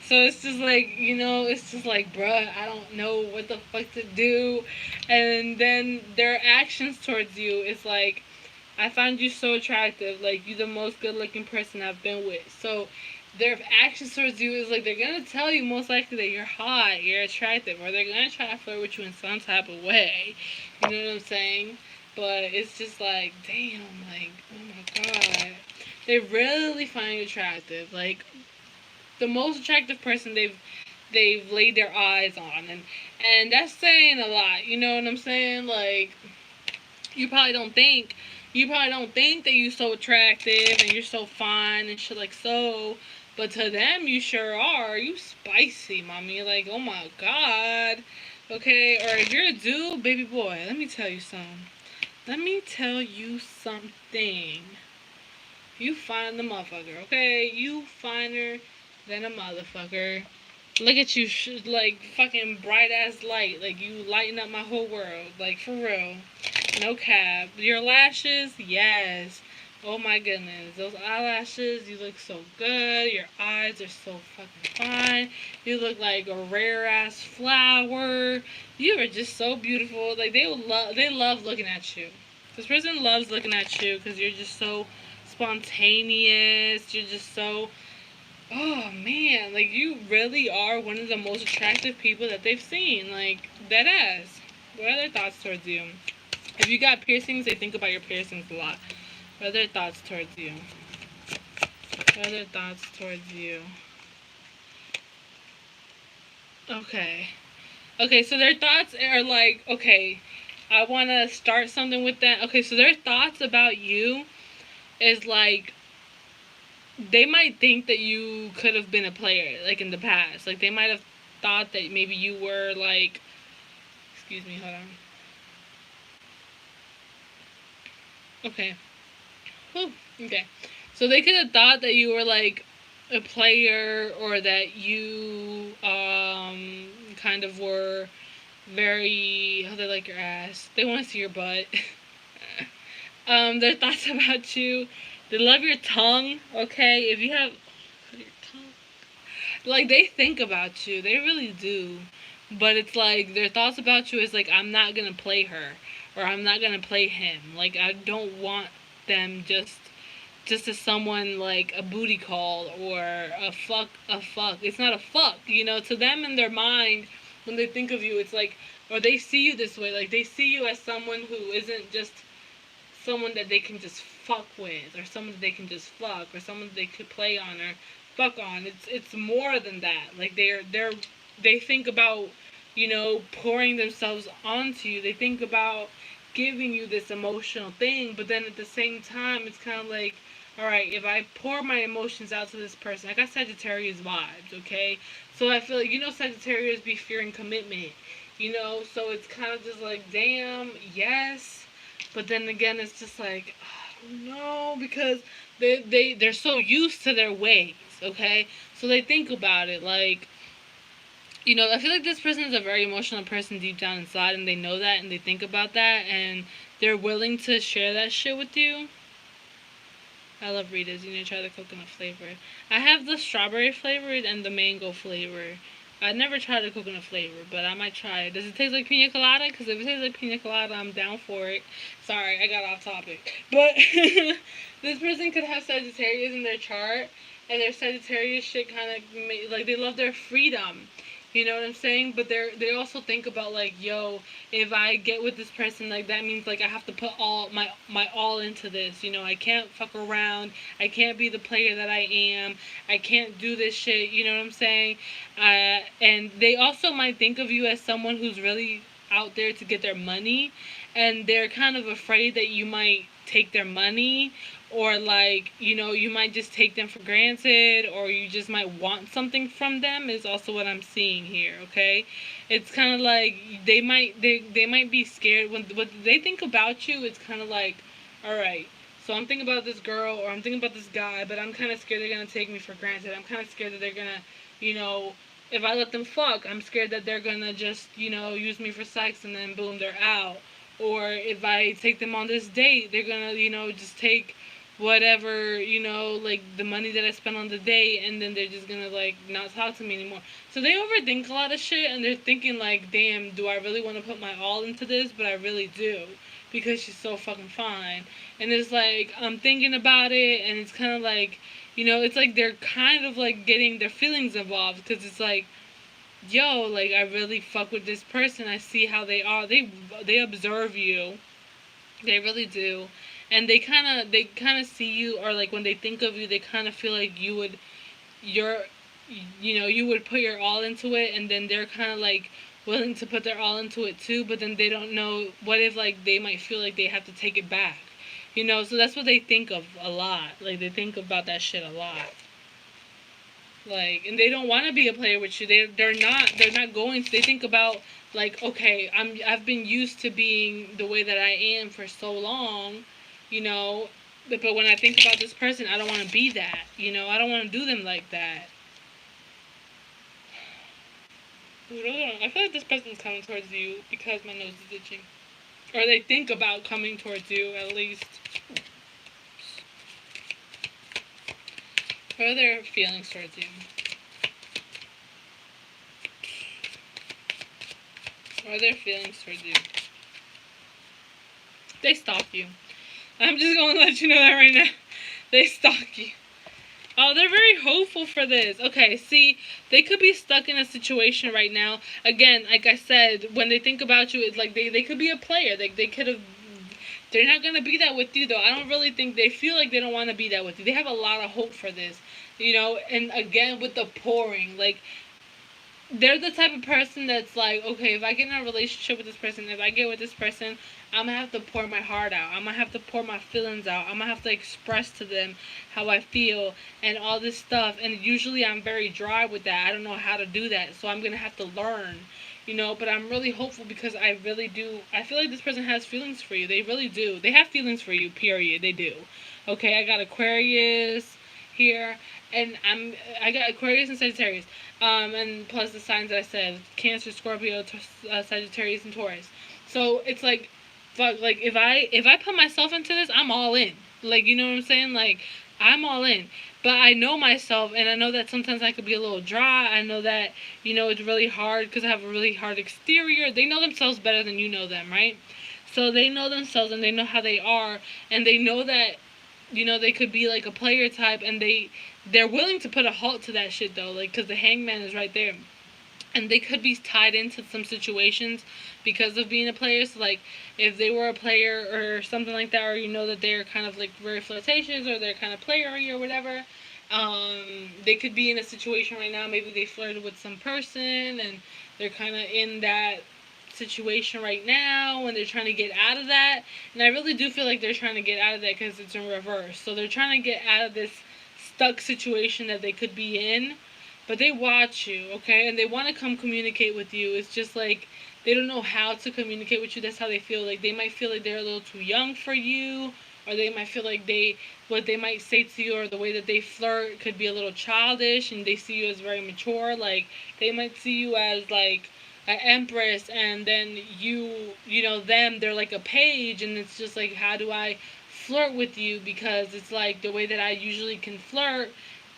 So it's just like, it's just like, bruh, I don't know what the fuck to do. And then their actions towards you is like, I find you so attractive, like, you're the most good looking person I've been with. So their actions towards you is like they're gonna tell you most likely that you're hot, you're attractive, or they're gonna try to flirt with you in some type of way. You know what I'm saying? But it's just like, damn, like, oh my god, they really find you attractive, like the most attractive person they've laid their eyes on, and that's saying a lot. You know what I'm saying? Like, you probably don't think. You probably don't think that you're so attractive and you're so fine and shit like so. But to them, you sure are. You spicy, mommy. Like, oh my god. Okay, or if you're a dude, baby boy, let me tell you something. Let me tell you something. You fine the motherfucker, okay? You finer than a motherfucker. Look at you, like, fucking bright ass light. Like, you lighten up my whole world. Like, for real. No cap. Your lashes, yes. Oh my goodness. Those eyelashes, you look so good. Your eyes are so fucking fine. You look like a rare ass flower. You are just so beautiful. Like, they love looking at you. This person loves looking at you because you're just so spontaneous. You're just so, oh man, like you really are one of the most attractive people that they've seen. Like, dead ass. What are their thoughts towards you? If you got piercings, they think about your piercings a lot. What are their thoughts towards you? What are their thoughts towards you? Okay. Okay, so their thoughts are like, okay, I want to start something with that. Okay, so their thoughts about you is like, they might think that you could have been a player, like in the past. Like, they might have thought that maybe you were like, excuse me, hold on. Okay. Whew. Okay. So they could have thought that you were like a player, or that you kind of were very, how they like your ass. They want to see your butt. Their thoughts about you. They love your tongue, okay? If you have your tongue, like, they think about you. They really do. But it's like their thoughts about you is like, I'm not gonna play her, or I'm not gonna play him. Like, I don't want them just as someone like a booty call, or a fuck. It's not a fuck, to them in their mind. When they think of you, it's like, or they see you this way, like they see you as someone who isn't just someone that they can just fuck with, or someone that they can just fuck, or someone that they could play on or fuck on. It's more than that. Like, they think about, pouring themselves onto you. They think about giving you this emotional thing, but then at the same time, it's kind of like, all right, if I pour my emotions out to this person, I got Sagittarius vibes, okay? So I feel like, Sagittarius be fearing commitment, so it's kind of just like, damn, yes, but then again, it's just like, I don't know, because they're so used to their ways, okay? So they think about it, like, I feel like this person is a very emotional person deep down inside, and they know that, and they think about that, and they're willing to share that shit with you. I love Ritas. You need to try the coconut flavor. I have the strawberry flavored and the mango flavor. I never tried a coconut flavor, but I might try it. Does it taste like pina colada? Because if it tastes like pina colada, I'm down for it. Sorry, I got off topic. But this person could have Sagittarius in their chart, and their Sagittarius shit kind of, like, they love their freedom. You know what I'm saying? But they also think about, like, yo, if I get with this person, like, that means, like, I have to put all my all into this. You know, I can't fuck around. I can't be the player that I am. I can't do this shit. You know what I'm saying? And they also might think of you as someone who's really out there to get their money, and they're kind of afraid that you might take their money, or, like, you know, you might just take them for granted, or you just might want something from them, is also what I'm seeing here. Okay, it's kind of like they might be scared when what they think about you. It's kind of like, all right, so I'm thinking about this girl, or I'm thinking about this guy, but I'm kind of scared they're gonna take me for granted. I'm kind of scared that they're gonna, you know, if I let them fuck, I'm scared that they're gonna just, you know, use me for sex, and then boom, they're out. Or if I take them on this date, they're gonna, you know, just take whatever, you know, like, the money that I spent on the date, and then they're just gonna, like, not talk to me anymore. So they overthink a lot of shit, and they're thinking, like, damn, do I really want to put my all into this? But I really do, because she's so fucking fine. And it's like, I'm thinking about it, and it's kind of like, you know, it's like they're kind of, like, getting their feelings involved, because it's like, yo, like, I really fuck with this person. I see how they are. They observe you. They really do. And they kind of see you, or, like, when they think of you, they kind of feel like you're you know, you would put your all into it, and then they're kind of, like, willing to put their all into it too, but then they don't know what if, like, they might feel like they have to take it back. You know, so that's what they think of a lot. Like, they think about that shit a lot. Like, and they don't want to be a player with you. They're not going to. They think about, like, okay, I've been used to being the way that I am for so long, you know, but when I think about this person, I don't want to be that. You know, I don't want to do them like that. I feel like this person's coming towards you because my nose is itching, or they think about coming towards you at least. What are their feelings towards you? What are their feelings towards you? They stalk you. I'm just going to let you know that right now. They stalk you. Oh, they're very hopeful for this. Okay, see, they could be stuck in a situation right now. Again, like I said, when they think about you, it's like they could be a player. They could have... They're not going to be that with you, though. I don't really think... They feel like they don't want to be that with you. They have a lot of hope for this. You know, and again, with the pouring, like... They're the type of person that's like, okay, if I get in a relationship with this person, if I get with this person, I'm going to have to pour my heart out. I'm going to have to pour my feelings out. I'm going to have to express to them how I feel and all this stuff. And usually I'm very dry with that. I don't know how to do that. So I'm going to have to learn, you know. But I'm really hopeful because I really do. I feel like this person has feelings for you. They really do. They have feelings for you, period. They do. Okay, I got Aquarius here. And I got Aquarius and Sagittarius. And plus the signs that I said, Cancer, Scorpio, Sagittarius, and Taurus. So it's like, fuck, like, if I put myself into this, I'm all in. Like, you know what I'm saying? Like, I'm all in. But I know myself, and I know that sometimes I could be a little dry. I know that, you know, it's really hard because I have a really hard exterior. They know themselves better than you know them, right? So they know themselves, and they know how they are, and they know that, you know, they could be like a player type, and they're willing to put a halt to that shit, though, like, because the hangman is right there. And they could be tied into some situations because of being a player. So, like, if they were a player or something like that, or you know that they're kind of, like, very flirtatious, or they're kind of playery or whatever, they could be in a situation right now. Maybe they flirted with some person, and they're kind of in that situation right now, and they're trying to get out of that. And I really do feel like they're trying to get out of that because it's in reverse. So they're trying to get out of this stuck situation that they could be in, but they watch you, okay, and they want to come communicate with you. It's just like they don't know how to communicate with you. That's how they feel. Like, they might feel like they're a little too young for you, or they might feel like what they might say to you, or the way that they flirt could be a little childish, and they see you as very mature. Like, they might see you as like an empress, and then you know them, they're like a page, and it's just like, how do I flirt with you? Because it's like the way that I usually can flirt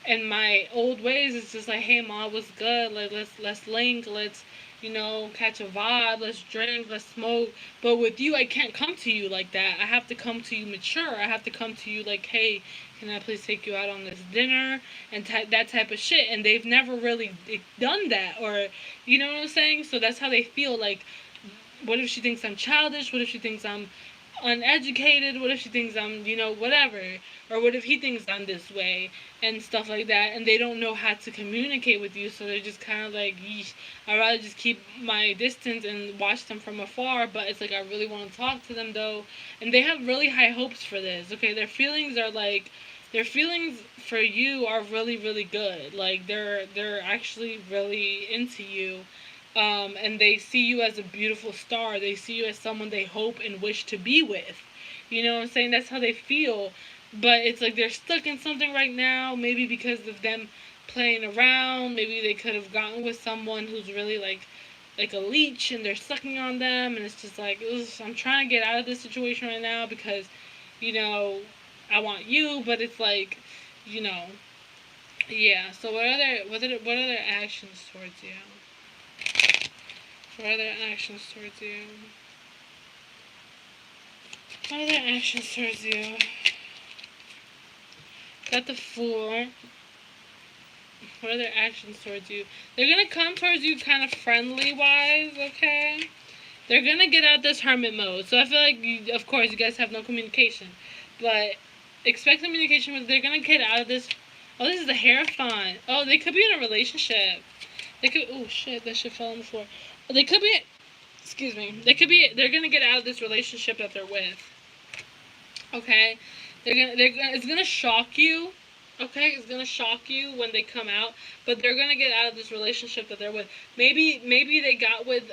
in my old ways, it's just like, hey, ma, what's good? Like, let's link, let's, catch a vibe, let's drink, let's smoke. But with you, I can't come to you like that. I have to come to you mature. I have to come to you like, hey, can I please take you out on this dinner and that type of shit. And they've never really done that, or you know what I'm saying. So that's how they feel. Like, what if she thinks I'm childish? What if she thinks I'm uneducated? What if she thinks I'm, whatever? Or what if he thinks I'm this way and stuff like that? And they don't know how to communicate with you, so they're just kind of like, yeesh, I'd rather just keep my distance and watch them from afar. But it's like, I really want to talk to them though. And they have really high hopes for this, okay? Their feelings for you are really, really good. Like, they're actually really into you. And they see you as a beautiful star. They see you as someone they hope and wish to be with. You know what I'm saying? That's how they feel. But it's like they're stuck in something right now, maybe because of them playing around. Maybe they could have gotten with someone who's really like a leech, and they're sucking on them, and it's just like, I'm trying to get out of this situation right now because, you know, I want you, but it's like, you know, yeah. So what other actions towards you? What other actions towards you? What other actions towards you? Got the Fool. What other actions towards you? They're gonna come towards you kind of friendly wise, okay? They're gonna get out this hermit mode. So I feel like, of course, you guys have no communication. But expect communication, but they're gonna get out of this. Oh, this is the Hierophant. Oh, they could be in a relationship. They could. Oh, shit, that shit fell on the floor. They could be. Excuse me. They're gonna get out of this relationship that they're with. Okay? It's gonna shock you. Okay? It's gonna shock you when they come out. But they're gonna get out of this relationship that they're with. Maybe they got with.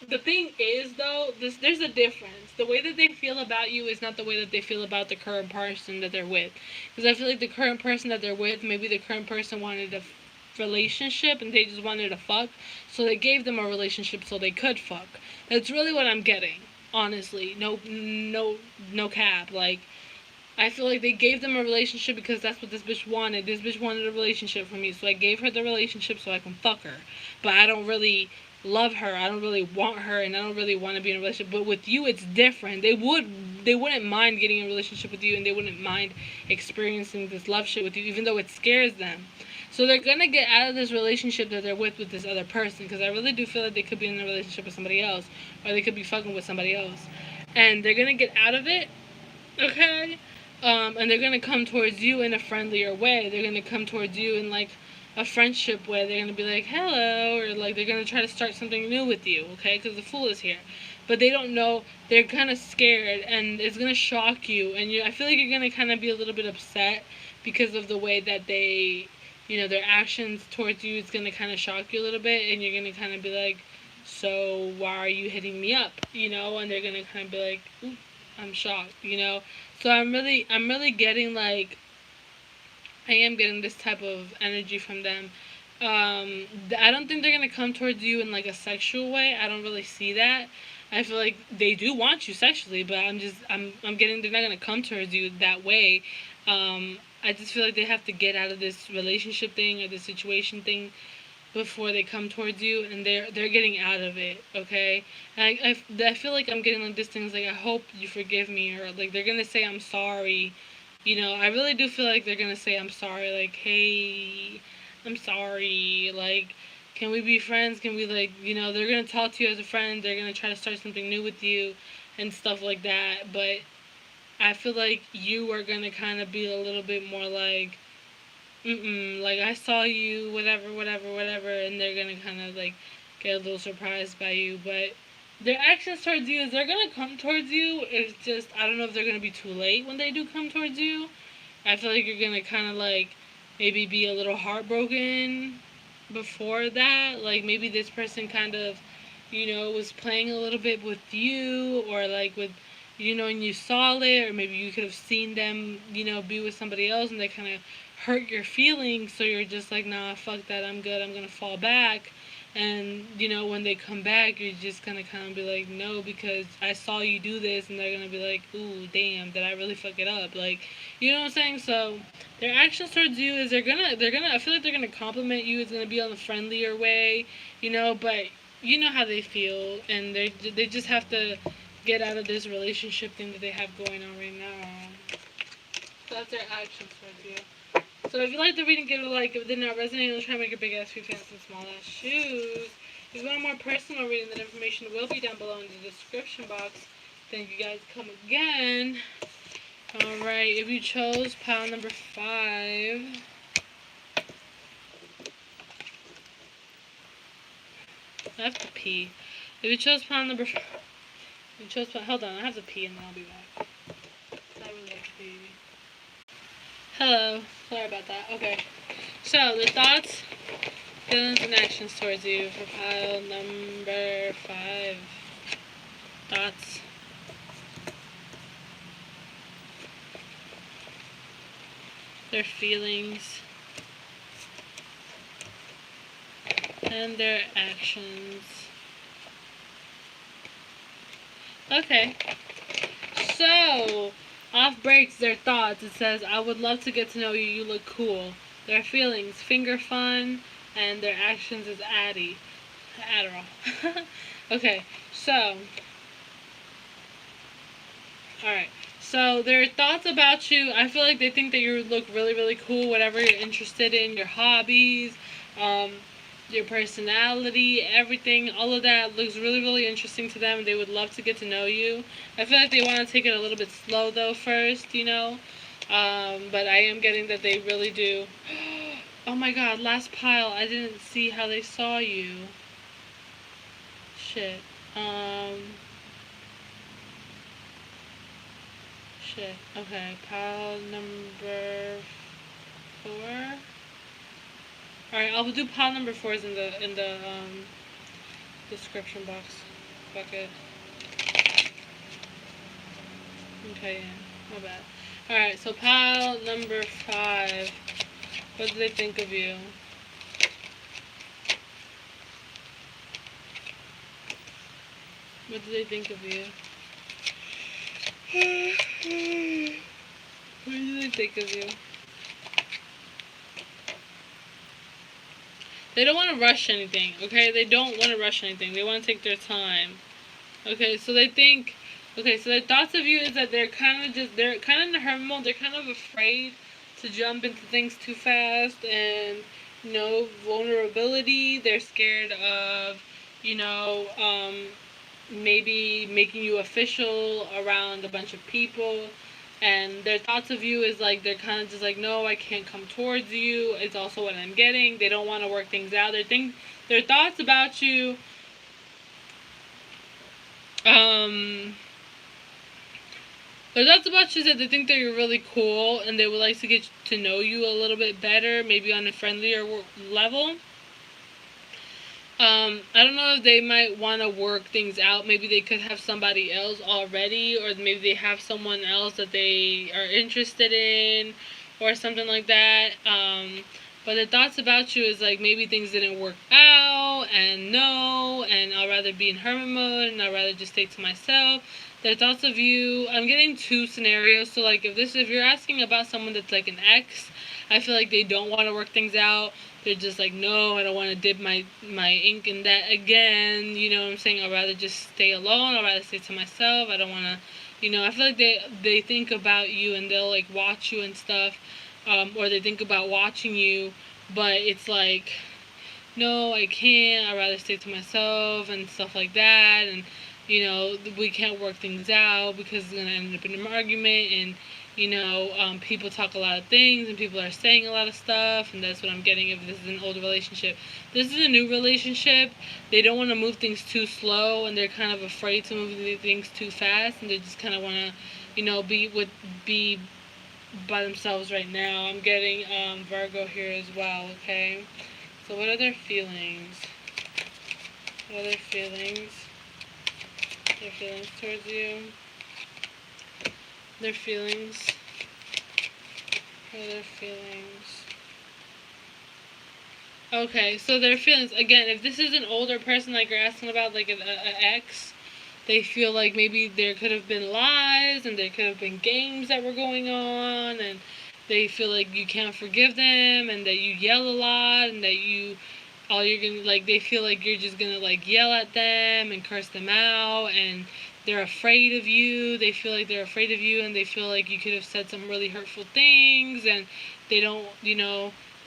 The thing is, though, there's a difference. The way that they feel about you is not the way that they feel about the current person that they're with. Because I feel like the current person that they're with, maybe the current person wanted a relationship and they just wanted to fuck. So they gave them a relationship so they could fuck. That's really what I'm getting. Honestly. No cap. Like, I feel like they gave them a relationship because that's what this bitch wanted. This bitch wanted a relationship from me, so I gave her the relationship so I can fuck her. But I don't really love her. I don't really want her, and I don't really want to be in a relationship. But with you, it's different. They wouldn't mind getting in a relationship with you, and they wouldn't mind experiencing this love shit with you, even though it scares them. So they're gonna get out of this relationship that they're with this other person, because I really do feel like they could be in a relationship with somebody else, or they could be fucking with somebody else, and they're gonna get out of it. Okay. And they're gonna come towards you in a friendlier way. They're gonna come towards you in like a friendship way. They're gonna be like, hello, or like they're gonna try to start something new with you, okay? Because the Fool is here, but they don't know. They're kind of scared, and it's gonna shock you. And I feel like you're gonna kind of be a little bit upset because of the way that they, their actions towards you is gonna kind of shock you a little bit, and you're gonna kind of be like, so why are you hitting me up, And they're gonna kind of be like, ooh, I'm shocked. So I'm really getting like, I am getting this type of energy from them. I don't think they're gonna come towards you in like a sexual way. I don't really see that. I feel like they do want you sexually, but I'm getting they're not gonna come towards you that way. I just feel like they have to get out of this relationship thing or the situation thing before they come towards you, and they're getting out of it, okay? And I feel like I'm getting like this things like, I hope you forgive me, or like they're gonna say I'm sorry. I really do feel like they're gonna say I'm sorry, like, hey, I'm sorry, like, can we be friends? Can we, like, they're gonna talk to you as a friend, they're gonna try to start something new with you and stuff like that. But I feel like you are gonna kind of be a little bit more like, like, I saw you, whatever, and they're gonna kind of, like, get a little surprised by you. But their actions towards you is they're gonna come towards you. It's just, I don't know if they're gonna be too late when they do come towards you. I feel like you're gonna kind of, like, maybe be a little heartbroken before that. Like, maybe this person kind of, was playing a little bit with you, or, like, with, and you saw it, or maybe you could have seen them, be with somebody else, and they kind of hurt your feelings, so you're just like, nah, fuck that, I'm good, I'm gonna fall back. And, you know, when they come back, you're just going to kind of be like, no, because I saw you do this. And they're going to be like, ooh, damn, did I really fuck it up? Like, you know what I'm saying? So their actions towards you is I feel like they're going to compliment you. It's going to be on the friendlier way, you know, but you know how they feel. And they just have to get out of this relationship thing that they have going on right now. So that's their actions towards you. So if you like the reading, give it a like. If it did not resonate, don't try to make your big ass feet pants and small ass shoes. If you want a more personal reading, that information will be down below in the description box. Thank you guys. Come again. Alright, if you chose pile number 5. I have to pee. If you chose pile number 5. Hold on, I have to pee and then I'll be back. I really have to pee. Hello. Sorry about that. Okay. So, the thoughts, feelings, and actions towards you for pile number 5. Thoughts. Their feelings. And their actions. Okay. So, off breaks their thoughts. It says, I would love to get to know you. You look cool. Their feelings, finger fun. And their actions is Adderall. Okay, so. Alright. So, their thoughts about you, I feel like they think that you look really, really cool. Whatever you're interested in. Your hobbies. Your personality, everything, all of that looks really, really interesting to them. They would love to get to know you. I feel like they want to take it a little bit slow, though, first, you know. But I am getting that they really do. Oh, my God, last pile. I didn't see how they saw you. Shit. Shit. Okay, pile number 4. Alright, I'll do pile number 4s in the description box. Fuck it. Okay, yeah, my bad. Alright, so pile number 5. What do they think of you? What do they think of you? What do they think of you? They don't want to rush anything, okay? They don't want to rush anything. They want to take their time. Okay, so they think, okay, so their thoughts of you is that they're kind of in the hermit mode. They're kind of afraid to jump into things too fast and, you know, vulnerability. They're scared of, you know, maybe making you official around a bunch of people. And their thoughts of you is like, they're kind of just like, no, I can't come towards you. It's also what I'm getting. They don't want to work things out. Their thoughts about you, their thoughts about you is that they think that you're really cool and they would like to get to know you a little bit better, maybe on a friendlier level. I don't know if they might want to work things out. Maybe they could have somebody else already, or maybe they have someone else that they are interested in, or something like that. But the thoughts about you is like maybe things didn't work out, and I'd rather be in hermit mode, and I'd rather just stay to myself. Their thoughts of you, I'm getting 2 scenarios. So like if you're asking about someone that's like an ex, I feel like they don't want to work things out. They're just like, no, I don't want to dip my ink in that again. You know what I'm saying? I'd rather just stay alone. I'd rather stay to myself. I don't want to, you know, I feel like they think about you and they'll, like, watch you and stuff. Or they think about watching you. But it's like, no, I can't. I'd rather stay to myself and stuff like that. And, you know, we can't work things out because it's going to end up in an argument. And, you know, people talk a lot of things and people are saying a lot of stuff, and that's what I'm getting if this is an old relationship. This is a new relationship. They don't want to move things too slow, and they're kind of afraid to move things too fast, and they just kind of want to, you know, be by themselves right now. I'm getting Virgo here as well, okay? So what are their feelings? What are their feelings? Their feelings towards you? Their feelings. What are their feelings? Okay, so their feelings, again, if this is an older person like you're asking about, like an ex, they feel like maybe there could have been lies and there could have been games that were going on, and they feel like you can't forgive them and that you yell a lot and that all you're gonna, like, they feel like you're just gonna, like, yell at them and curse them out, and they're afraid of you. They feel like they're afraid of you, and they feel like you could have said some really hurtful things, and they don't, they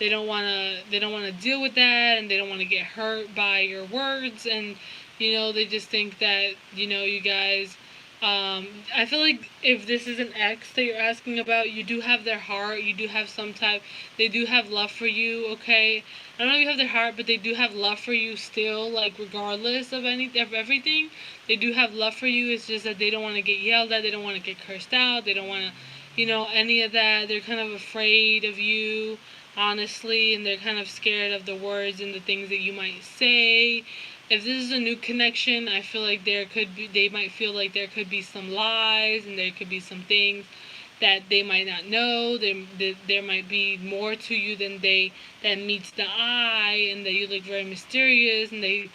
don't want to deal with that, and they don't want to get hurt by your words, and they just think that you guys, I feel like if this is an ex that you're asking about, you do have their heart. You do have some type. They do have love for you. Okay, I don't know if you have their heart, but they do have love for you still. Like, regardless of everything, they do have love for you. It's just that they don't want to get yelled at. They don't want to get cursed out. They don't want to, any of that. They're kind of afraid of you, honestly, and they're kind of scared of the words and the things that you might say. If this is a new connection, I feel like they might feel like there could be some lies and there could be some things that they might not know. There might be more to you that meets the eye, and that you look very mysterious, and they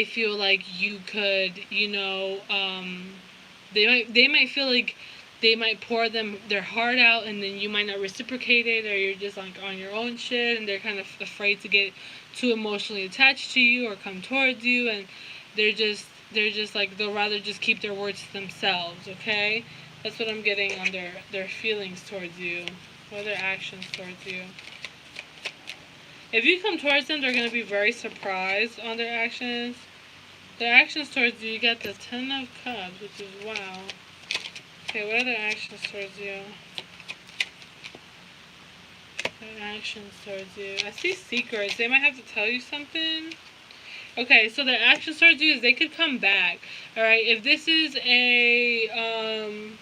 feel like you could, they might feel like they might pour their heart out, and then you might not reciprocate it, or you're just like on your own shit, and they're kind of afraid to get too emotionally attached to you or come towards you, and they're just like, they'll rather just keep their words to themselves. Okay, that's what I'm getting on their feelings towards you, or their actions towards you. If you come towards them, they're going to be very surprised on their actions. Their actions towards you, you got the Ten of Cups, which is wow. Okay, what are their actions towards you? Their actions towards you. I see secrets. They might have to tell you something. Okay, so their actions towards you is they could come back. Alright, if this is an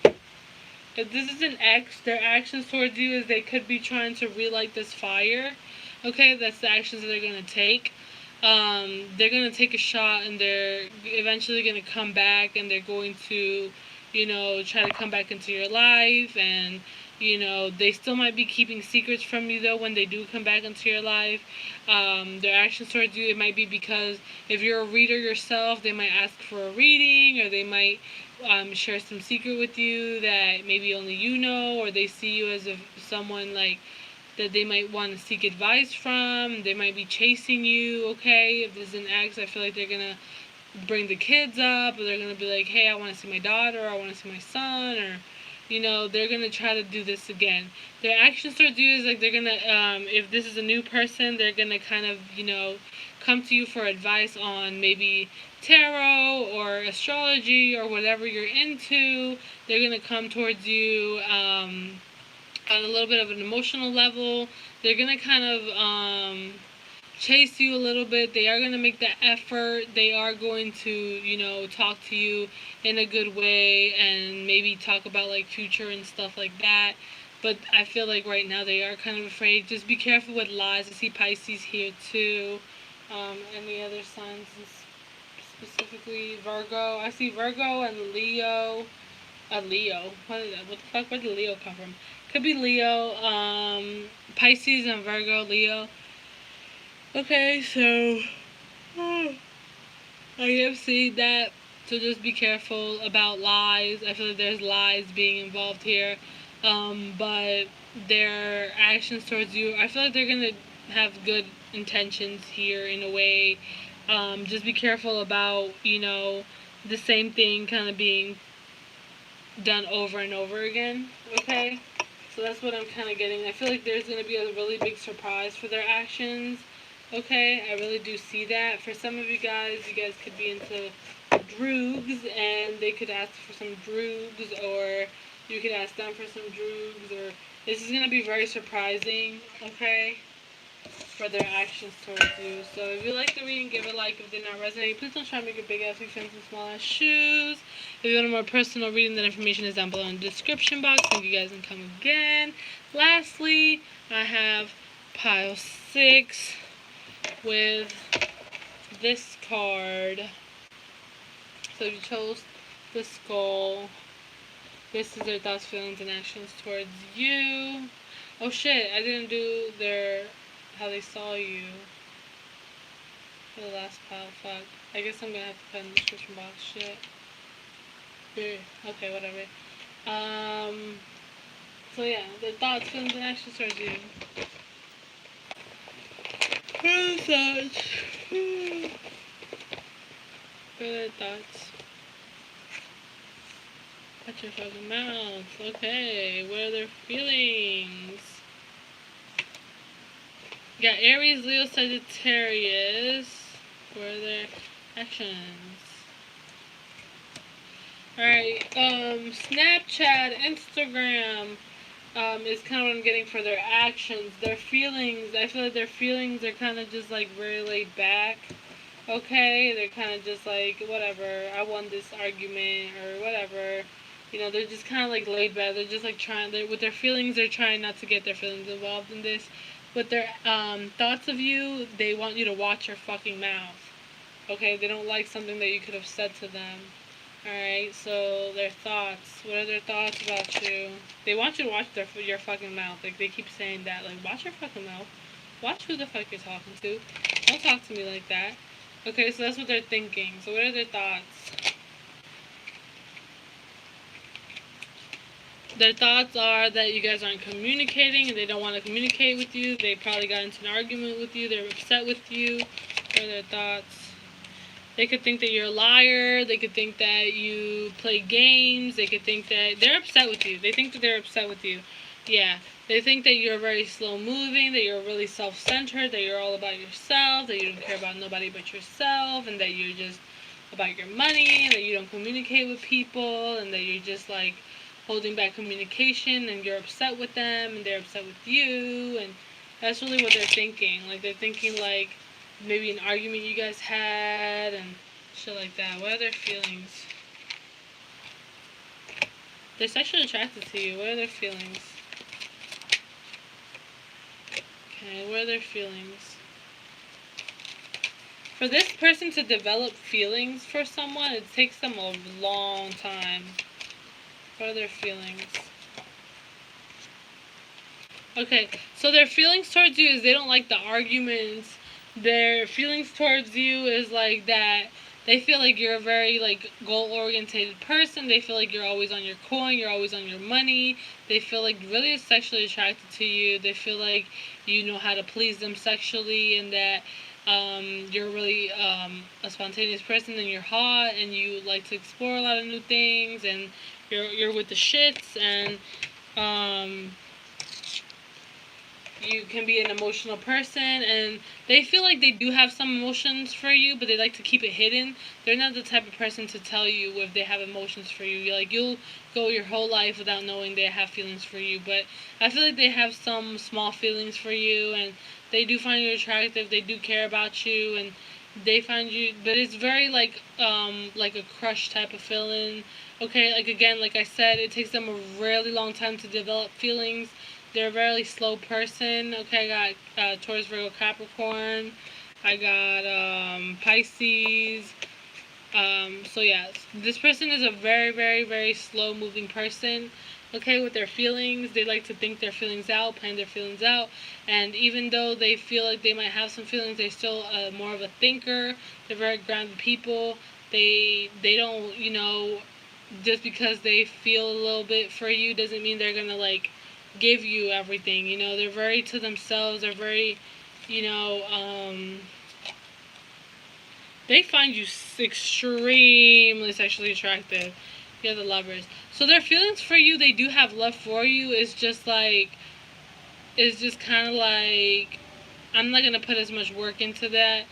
ex, their actions towards you is they could be trying to relight this fire. Okay, that's the actions that they're going to take. They're going to take a shot, and they're eventually going to come back, and they're going to, try to come back into your life, and, they still might be keeping secrets from you, though, when they do come back into your life. Their actions towards you, it might be because if you're a reader yourself, they might ask for a reading, or they might share some secret with you that maybe only you know, or they see you as someone, like, that they might want to seek advice from. They might be chasing you. Okay, if this is an ex, I feel like they're gonna bring the kids up, or they're gonna be like, hey, I want to see my daughter, or I want to see my son, or they're gonna try to do this again. Their actions towards you is like they're gonna, if this is a new person, they're gonna kind of, come to you for advice on maybe tarot or astrology or whatever you're into. They're gonna come towards you on a little bit of an emotional level. They're gonna kind of chase you a little bit. They are gonna make that effort. They are going to, talk to you in a good way, and maybe talk about like future and stuff like that. But I feel like right now they are kind of afraid. Just be careful with lies. I see Pisces here too. Any other signs, specifically Virgo? I see Virgo and Leo. Leo. What the fuck? Where did Leo come from? Could be Leo. Pisces and Virgo, Leo. Okay, so I have seen that. So just be careful about lies. I feel like there's lies being involved here. But their actions towards you, I feel like they're gonna have good intentions here in a way. Just be careful about, the same thing kind of being done over and over again. Okay? So that's what I'm kind of getting. I feel like there's going to be a really big surprise for their actions. Okay? I really do see that. For some of you guys could be into droogs, and they could ask for some droogs, or you could ask them for some droogs, or this is going to be very surprising. Okay? For their actions towards you. So if you like the reading, give it a like. If it did not resonate, please don't try to make a big ass expensive small ass shoes. If you want a more personal reading, that information is down below in the description box. Thank you guys, and come again. Lastly, I have pile 6 with this card. So if you chose the skull, this is their thoughts, feelings, and actions towards you. Oh shit, I didn't do their how they saw you for the last pile. Fuck. I guess I'm gonna have to put in the description box. Shit. Okay, whatever. So yeah, the thoughts, feelings, and actions towards you. What are the thoughts? What are the thoughts? Watch your fucking mouth. Okay, what are their feelings? You got Aries, Leo, Sagittarius. What are their actions? Alright, Snapchat, Instagram, is kind of what I'm getting for their actions. Their feelings, I feel like their feelings are kind of just like very laid back. Okay, they're kind of just like, whatever, I won this argument, or whatever. You know, they're just kind of like laid back. They're just like with their feelings, they're trying not to get their feelings involved in this. With their thoughts of you, they want you to watch your fucking mouth. Okay, they don't like something that you could have said to them. Alright, so their thoughts. What are their thoughts about you? They want you to watch your fucking mouth. Like, they keep saying that. Like, watch your fucking mouth. Watch who the fuck you're talking to. Don't talk to me like that. Okay, so that's what they're thinking. So what are their thoughts? Their thoughts are that you guys aren't communicating and they don't want to communicate with you. They probably got into an argument with you. They're upset with you. What are their thoughts? They could think that you're a liar. They could think that you play games. They could think that they're upset with you. They think that they're upset with you. Yeah. They think that you're very slow moving, that you're really self-centered, that you're all about yourself, that you don't care about nobody but yourself, and that you're just about your money, and that you don't communicate with people, and that you're just like holding back communication, and you're upset with them, and they're upset with you, and that's really what they're thinking. Like, they're thinking like maybe an argument you guys had and shit like that. What are their feelings? They're sexually attracted to you. What are their feelings? Okay, what are their feelings? For this person to develop feelings for someone, it takes them a long time. What are their feelings? Okay, so their feelings towards you is they don't like the arguments. Their feelings towards you is like that they feel like you're a very like goal-oriented person. They feel like you're always on your coin, you're always on your money. They feel like really sexually attracted to you. They feel like you know how to please them sexually, and that you're really a spontaneous person, and you're hot, and you like to explore a lot of new things, and you're with the shits, and you can be an emotional person, and they feel like they do have some emotions for you, but they like to keep it hidden. They're not the type of person to tell you if they have emotions for you. You'll go your whole life without knowing they have feelings for you, but I feel like they have some small feelings for you, and they do find you attractive. They do care about you, and they find you, but it's very like a crush type of feeling. Okay, like again, like I said, it takes them a really long time to develop feelings. They're a very slow person. Okay, I got Taurus, Virgo, Capricorn. I got Pisces. So yeah, this person is a very, very, very slow moving person. Okay, with their feelings, they like to think their feelings out, plan their feelings out, and even though they feel like they might have some feelings, they're still more of a thinker. They're very grounded people. They don't, just because they feel a little bit for you doesn't mean they're gonna like give you everything. They're very to themselves. They're very, they find you extremely sexually attractive. You're the Lovers. So their feelings for you, they do have love for you. It's just kind of like, I'm not going to put as much work into that.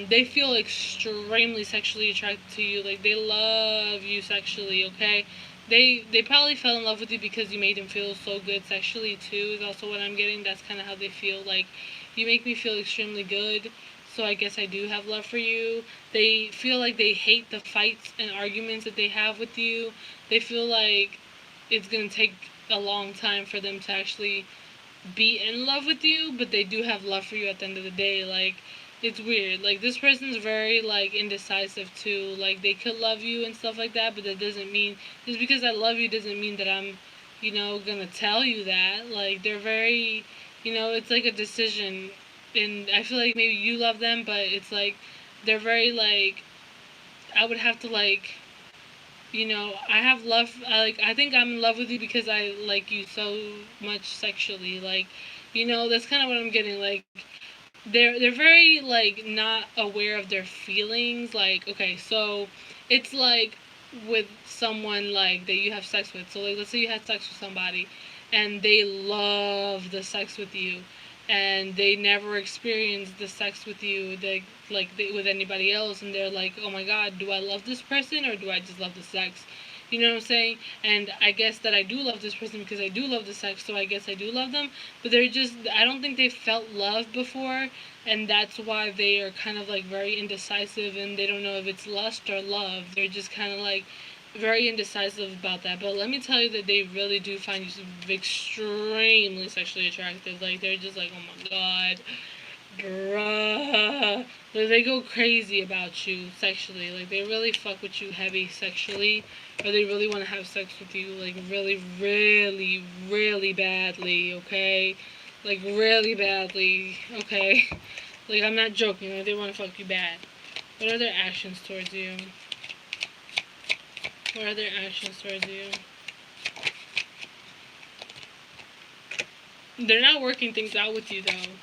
They feel extremely sexually attracted to you. Like, they love you sexually, okay? They probably fell in love with you because you made them feel so good sexually, too, is also what I'm getting. That's kind of how they feel. Like, you make me feel extremely good, so I guess I do have love for you. They feel like they hate the fights and arguments that they have with you. They feel like it's going to take a long time for them to actually be in love with you, but they do have love for you at the end of the day. Like, it's weird. Like, this person's very, like, indecisive, too. Like, they could love you and stuff like that, but that doesn't mean, just because I love you doesn't mean that I'm, gonna tell you that. Like, they're very, You know, it's like a decision. And I feel like maybe you love them, but it's like they're very like, I would have to like, you know, I have love, I think I'm in love with you because I like you so much sexually. Like, you know, that's kind of what I'm getting. Like, they're very like not aware of their feelings. Like, okay, so it's like with someone like that you have sex with. So like, let's say you had sex with somebody and they love the sex with you, and they never experienced the sex with you with anybody else, and they're like, oh my god, do I love this person or do I just love the sex? You know what I'm saying? And I guess that I do love this person because I do love the sex, so I guess I do love them. But they're just, I don't think they've felt love before, and that's why they are kind of like very indecisive, and they don't know if it's lust or love. They're just kind of like very indecisive about that. But let me tell you that they really do find you extremely sexually attractive. Like, they're just like, oh my god, bruh. Like, they go crazy about you sexually. Like, they really fuck with you heavy sexually, or they really want to have sex with you, like, really, really, really badly, okay? Like, really badly, okay? Like, I'm not joking. Like, they want to fuck you bad. What are their actions towards you? What are their actions towards you? They're not working things out with you, though.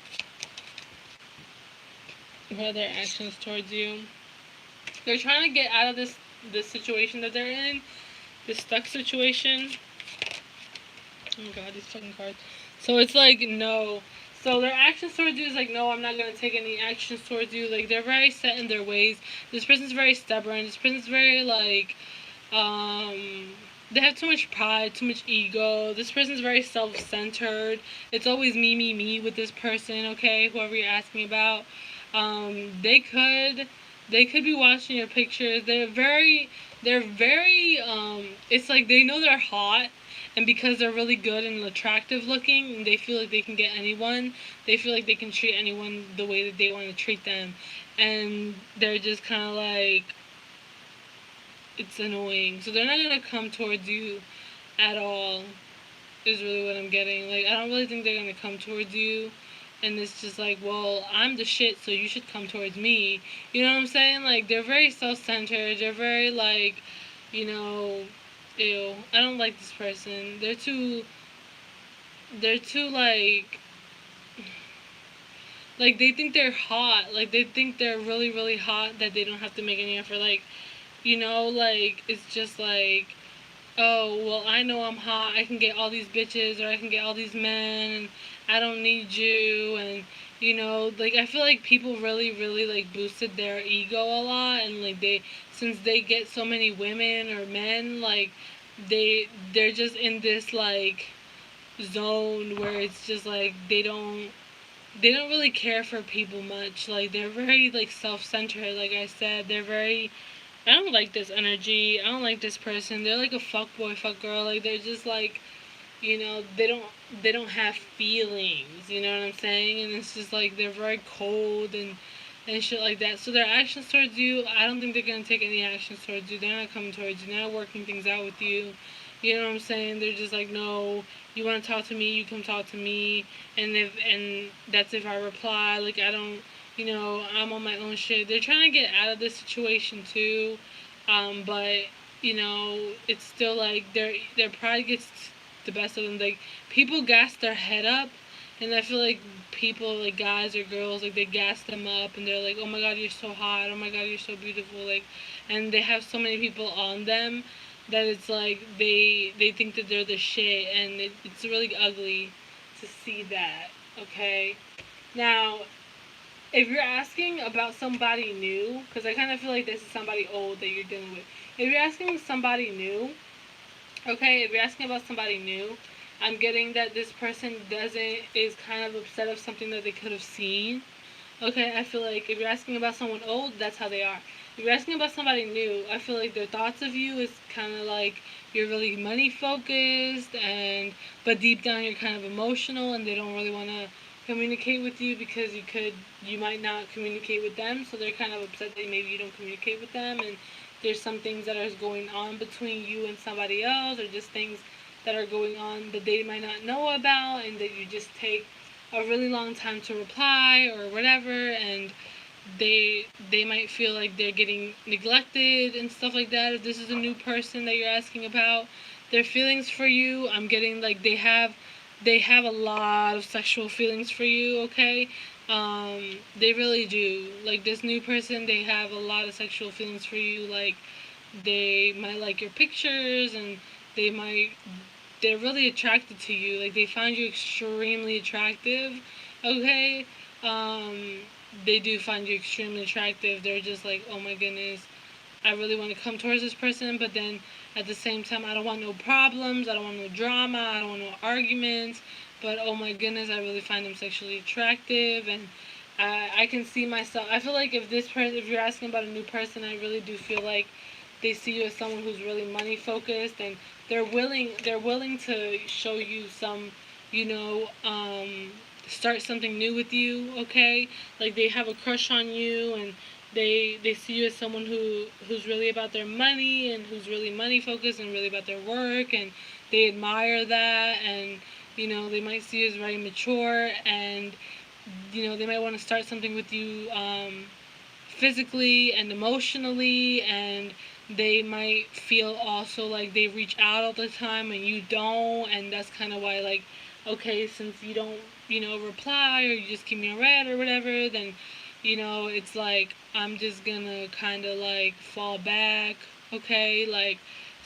What are their actions towards you? They're trying to get out of this situation that they're in, this stuck situation. Oh god, these fucking cards. So it's like, no. So their actions towards you is like, no, I'm not gonna take any actions towards you. Like, they're very set in their ways. This person's very stubborn. This person's very like, they have too much pride, too much ego. This person's very self-centered. It's always me, me, me with this person, okay? Whoever you're asking about. They could be watching your pictures. They're very, it's like they know they're hot, and because they're really good and attractive looking, they feel like they can get anyone. They feel like they can treat anyone the way that they want to treat them. And they're just kind of like, it's annoying. So they're not going to come towards you at all, is really what I'm getting. Like, I don't really think they're going to come towards you. And it's just like, well, I'm the shit, so you should come towards me. You know what I'm saying? Like, they're very self-centered. They're very, like, you know, ew. I don't like this person. They're too, like, they think they're hot. Like, they think they're really, really hot, that they don't have to make any effort. Like, you know, like, it's just like, oh, well, I know I'm hot. I can get all these bitches, or I can get all these men, and I don't need you. And, you know, like, I feel like people really, really, like, boosted their ego a lot. And, like, since they get so many women or men, like, they're just in this, like, zone where it's just, like, they don't really care for people much. Like, they're very, like, self-centered, like I said. They're very, I don't like this energy. I don't like this person. They're like a fuck boy, fuck girl. Like, they're just like, you know, they don't have feelings. You know what I'm saying? And it's just like, they're very cold and shit like that. So their actions towards you, I don't think they're gonna take any actions towards you. They're not coming towards you. They're not working things out with you. You know what I'm saying? They're just like, no, you want to talk to me, you come talk to me. And that's if I reply. Like, I don't, you know, I'm on my own shit. They're trying to get out of this situation too, but you know, it's still like their pride gets the best of them. Like, people gas their head up, and I feel like people, like guys or girls, like they gas them up, and they're like, oh my god, you're so hot. Oh my god, you're so beautiful. Like, and they have so many people on them that it's like they think that they're the shit, and it's really ugly to see that. Okay, now, if you're asking about somebody new, because I kind of feel like this is somebody old that you're dealing with. If you're asking somebody new, okay, if you're asking about somebody new, I'm getting that this person is kind of upset of something that they could have seen. Okay, I feel like if you're asking about someone old, that's how they are. If you're asking about somebody new, I feel like their thoughts of you is kind of like you're really money focused, but deep down you're kind of emotional, and they don't really want to communicate with you because you might not communicate with them. So they're kind of upset that maybe you don't communicate with them, and there's some things that are going on between you and somebody else, or just things that are going on that they might not know about, and that you just take a really long time to reply or whatever, and they might feel like they're getting neglected and stuff like that. If this is a new person that you're asking about, their feelings for you, I'm getting like they have a lot of sexual feelings for you, okay? They really do. Like, this new person, they have a lot of sexual feelings for you. Like, they might like your pictures, and they might, they're really attracted to you. Like, they find you extremely attractive, okay? They do find you extremely attractive. They're just like, oh my goodness, I really want to come towards this person, but then at the same time, I don't want no problems, I don't want no drama, I don't want no arguments, but oh my goodness, I really find them sexually attractive, and I can see myself. I feel like if you're asking about a new person, I really do feel like they see you as someone who's really money focused, and they're willing to show you some, you know, start something new with you, okay? Like, they have a crush on you, and they see you as someone who's really about their money, and who's really money focused, and really about their work, and they admire that, and they might see you as very mature, and they might want to start something with you, physically and emotionally, and they might feel also like they reach out all the time and you don't, and that's kind of why, like, okay, since you don't reply, or you just keep me on red or whatever, then it's like I'm just gonna kind of like fall back, okay? Like,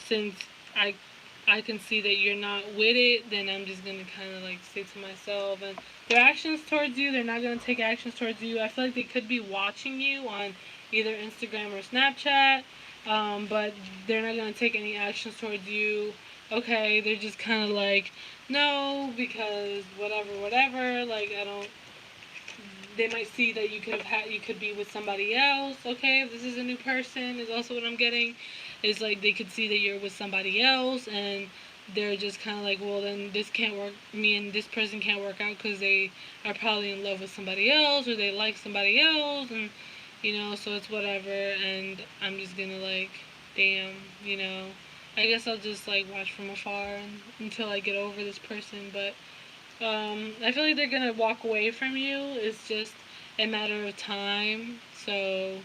since I I can see that you're not with it, then I'm just gonna kind of like say to myself, and their actions towards you, they're not gonna take actions towards you. I feel like they could be watching you on either Instagram or Snapchat, but they're not gonna take any actions towards you. Okay, they're just kind of like, no, because whatever. Like, I don't. They might see that you could be with somebody else. Okay, if this is a new person, is also what I'm getting. Is like they could see that you're with somebody else, and they're just kind of like, well, then this can't work. Me and this person can't work out because they are probably in love with somebody else, or they like somebody else, and so it's whatever. And I'm just gonna like, damn, I guess I'll just like watch from afar until I get over this person, but. I feel like they're gonna walk away from you. It's just a matter of time. So,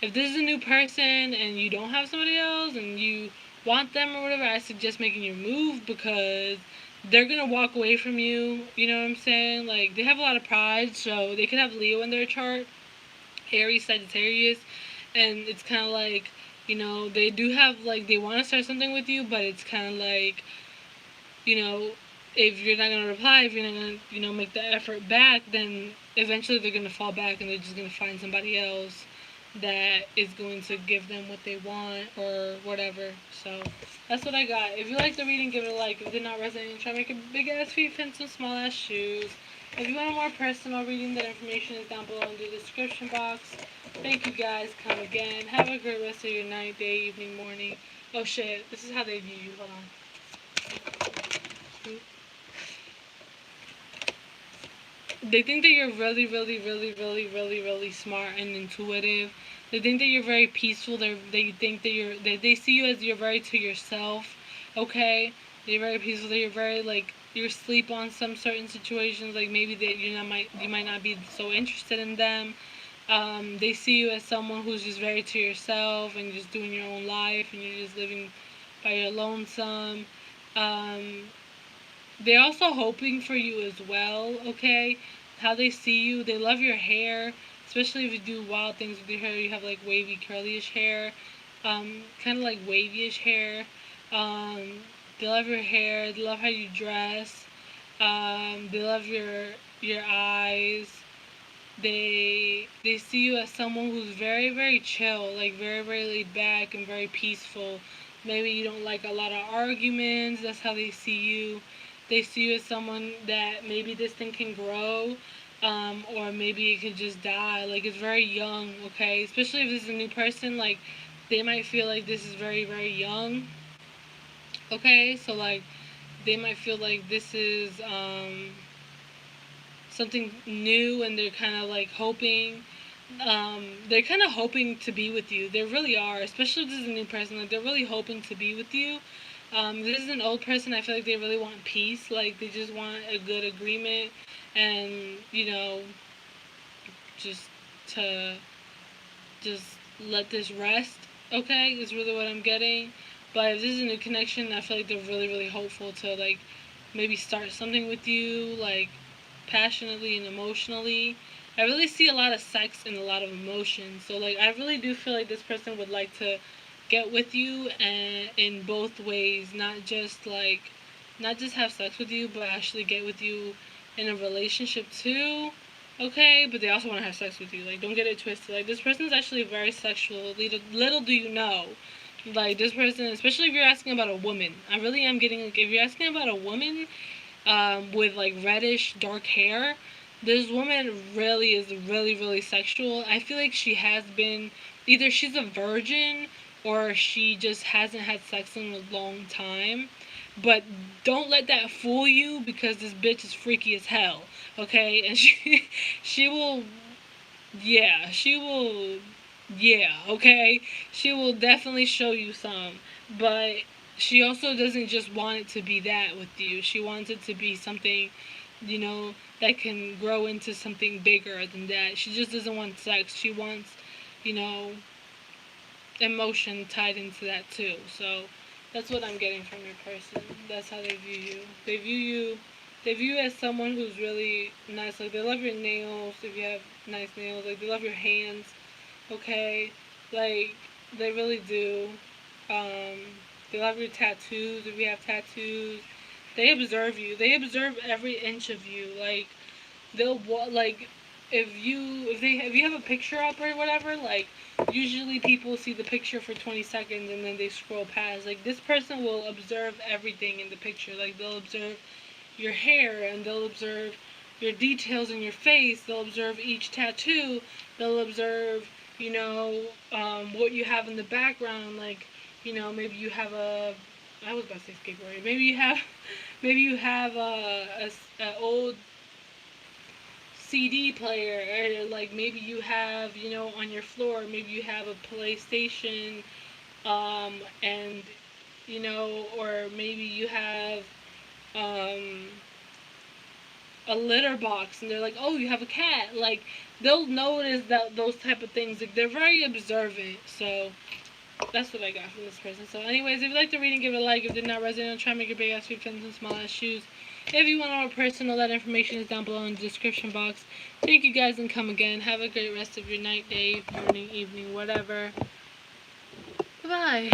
if this is a new person and you don't have somebody else and you want them or whatever, I suggest making your move, because they're gonna walk away from you. You know what I'm saying? Like, they have a lot of pride, so they could have Leo in their chart, Aries, Sagittarius, and it's kind of like, they do have, like, they want to start something with you, but it's kind of like, you know, if you're not gonna reply, if you're not gonna, make the effort back, then eventually they're gonna fall back, and they're just gonna find somebody else that is going to give them what they want or whatever. So that's what I got. If you like the reading, give it a like. If it did not resonate, try to make a big ass feet fit in some small ass shoes. If you want a more personal reading, that information is down below in the description box. Thank you guys. Come again. Have a great rest of your night, day, evening, morning. Oh shit, this is how they view you. Hold on. They think that you're really, really, really, really, really, really smart and intuitive. They think that you're very peaceful. They think that they see you as you're very to yourself. Okay, you're very peaceful. That you're very like you're asleep on some certain situations. Like, maybe that you might not be so interested in them. They see you as someone who's just very to yourself and just doing your own life, and you're just living by your lonesome. Um, they're also hoping for you as well, okay? How they see you, they love your hair, especially if you do wild things with your hair. You have like wavy, curlyish hair, kind of like wavyish hair. They love your hair. They love how you dress. They love your eyes. They see you as someone who's very, very chill, like very, very laid back and very peaceful. Maybe you don't like a lot of arguments. That's how they see you. They see you as someone that maybe this thing can grow, or maybe it could just die. Like, it's very young, okay? Especially if this is a new person, like, they might feel like this is very, very young, okay? So, like, they might feel like this is, something new, and they're kind of, like, hoping, they're kind of hoping to be with you. They really are, especially if this is a new person. Like, they're really hoping to be with you. This is an old person. I feel like they really want peace. Like, they just want a good agreement. and, you know, just to just let this rest, okay, is really what I'm getting. But if this is a new connection, I feel like they're really, really hopeful to, like, maybe start something with you, like, passionately and emotionally. I really see a lot of sex and a lot of emotion. So, like, I really do feel like this person would like to get with you, and in both ways, not just have sex with you, but actually get with you in a relationship too. Okay, but they also want to have sex with you. Like, don't get it twisted. Like, this person's actually very sexual. Little do you know. Like, this person, especially if you're asking about a woman. I really am getting, like, if you're asking about a woman, with, like, reddish, dark hair, this woman really is really, really sexual. I feel like she has been, either she's a virgin, or she just hasn't had sex in a long time. But don't let that fool you, because this bitch is freaky as hell, okay? And she will, yeah, okay? She will definitely show you some, but she also doesn't just want it to be that with you. She wants it to be something, you know, that can grow into something bigger than that. She just doesn't want sex. She wants, you know, emotion tied into that too. So that's what I'm getting from your person. That's how they view you. They view you as someone who's really nice. Like, they love your nails, if you have nice nails. Like, they love your hands, okay? Like, they really do. Um, they love your tattoos, if you have tattoos. They observe you. They observe every inch of you. Like, like, if you have a picture up or whatever, like, usually people see the picture for 20 seconds and then they scroll past. Like, this person will observe everything in the picture. Like, they'll observe your hair, and they'll observe your details in your face. They'll observe each tattoo. They'll observe, you know, what you have in the background. Like, you know, maybe you have I was about to say skateboard. Maybe you have a old CD player, or, like, maybe you have, you know, on your floor, maybe you have a PlayStation, and, you know, or maybe you have, um, a litter box, and they're like, oh, you have a cat. Like, they'll notice that, those type of things. Like, they're very observant. So that's what I got from this person. So anyways, if you like the reading, give it a like. If it did not resonate, don't try to make your big ass feet fit in small ass shoes. If you want more personal, that information is down below in the description box. Thank you guys, and come again. Have a great rest of your night, day, morning, evening, whatever. Bye-bye.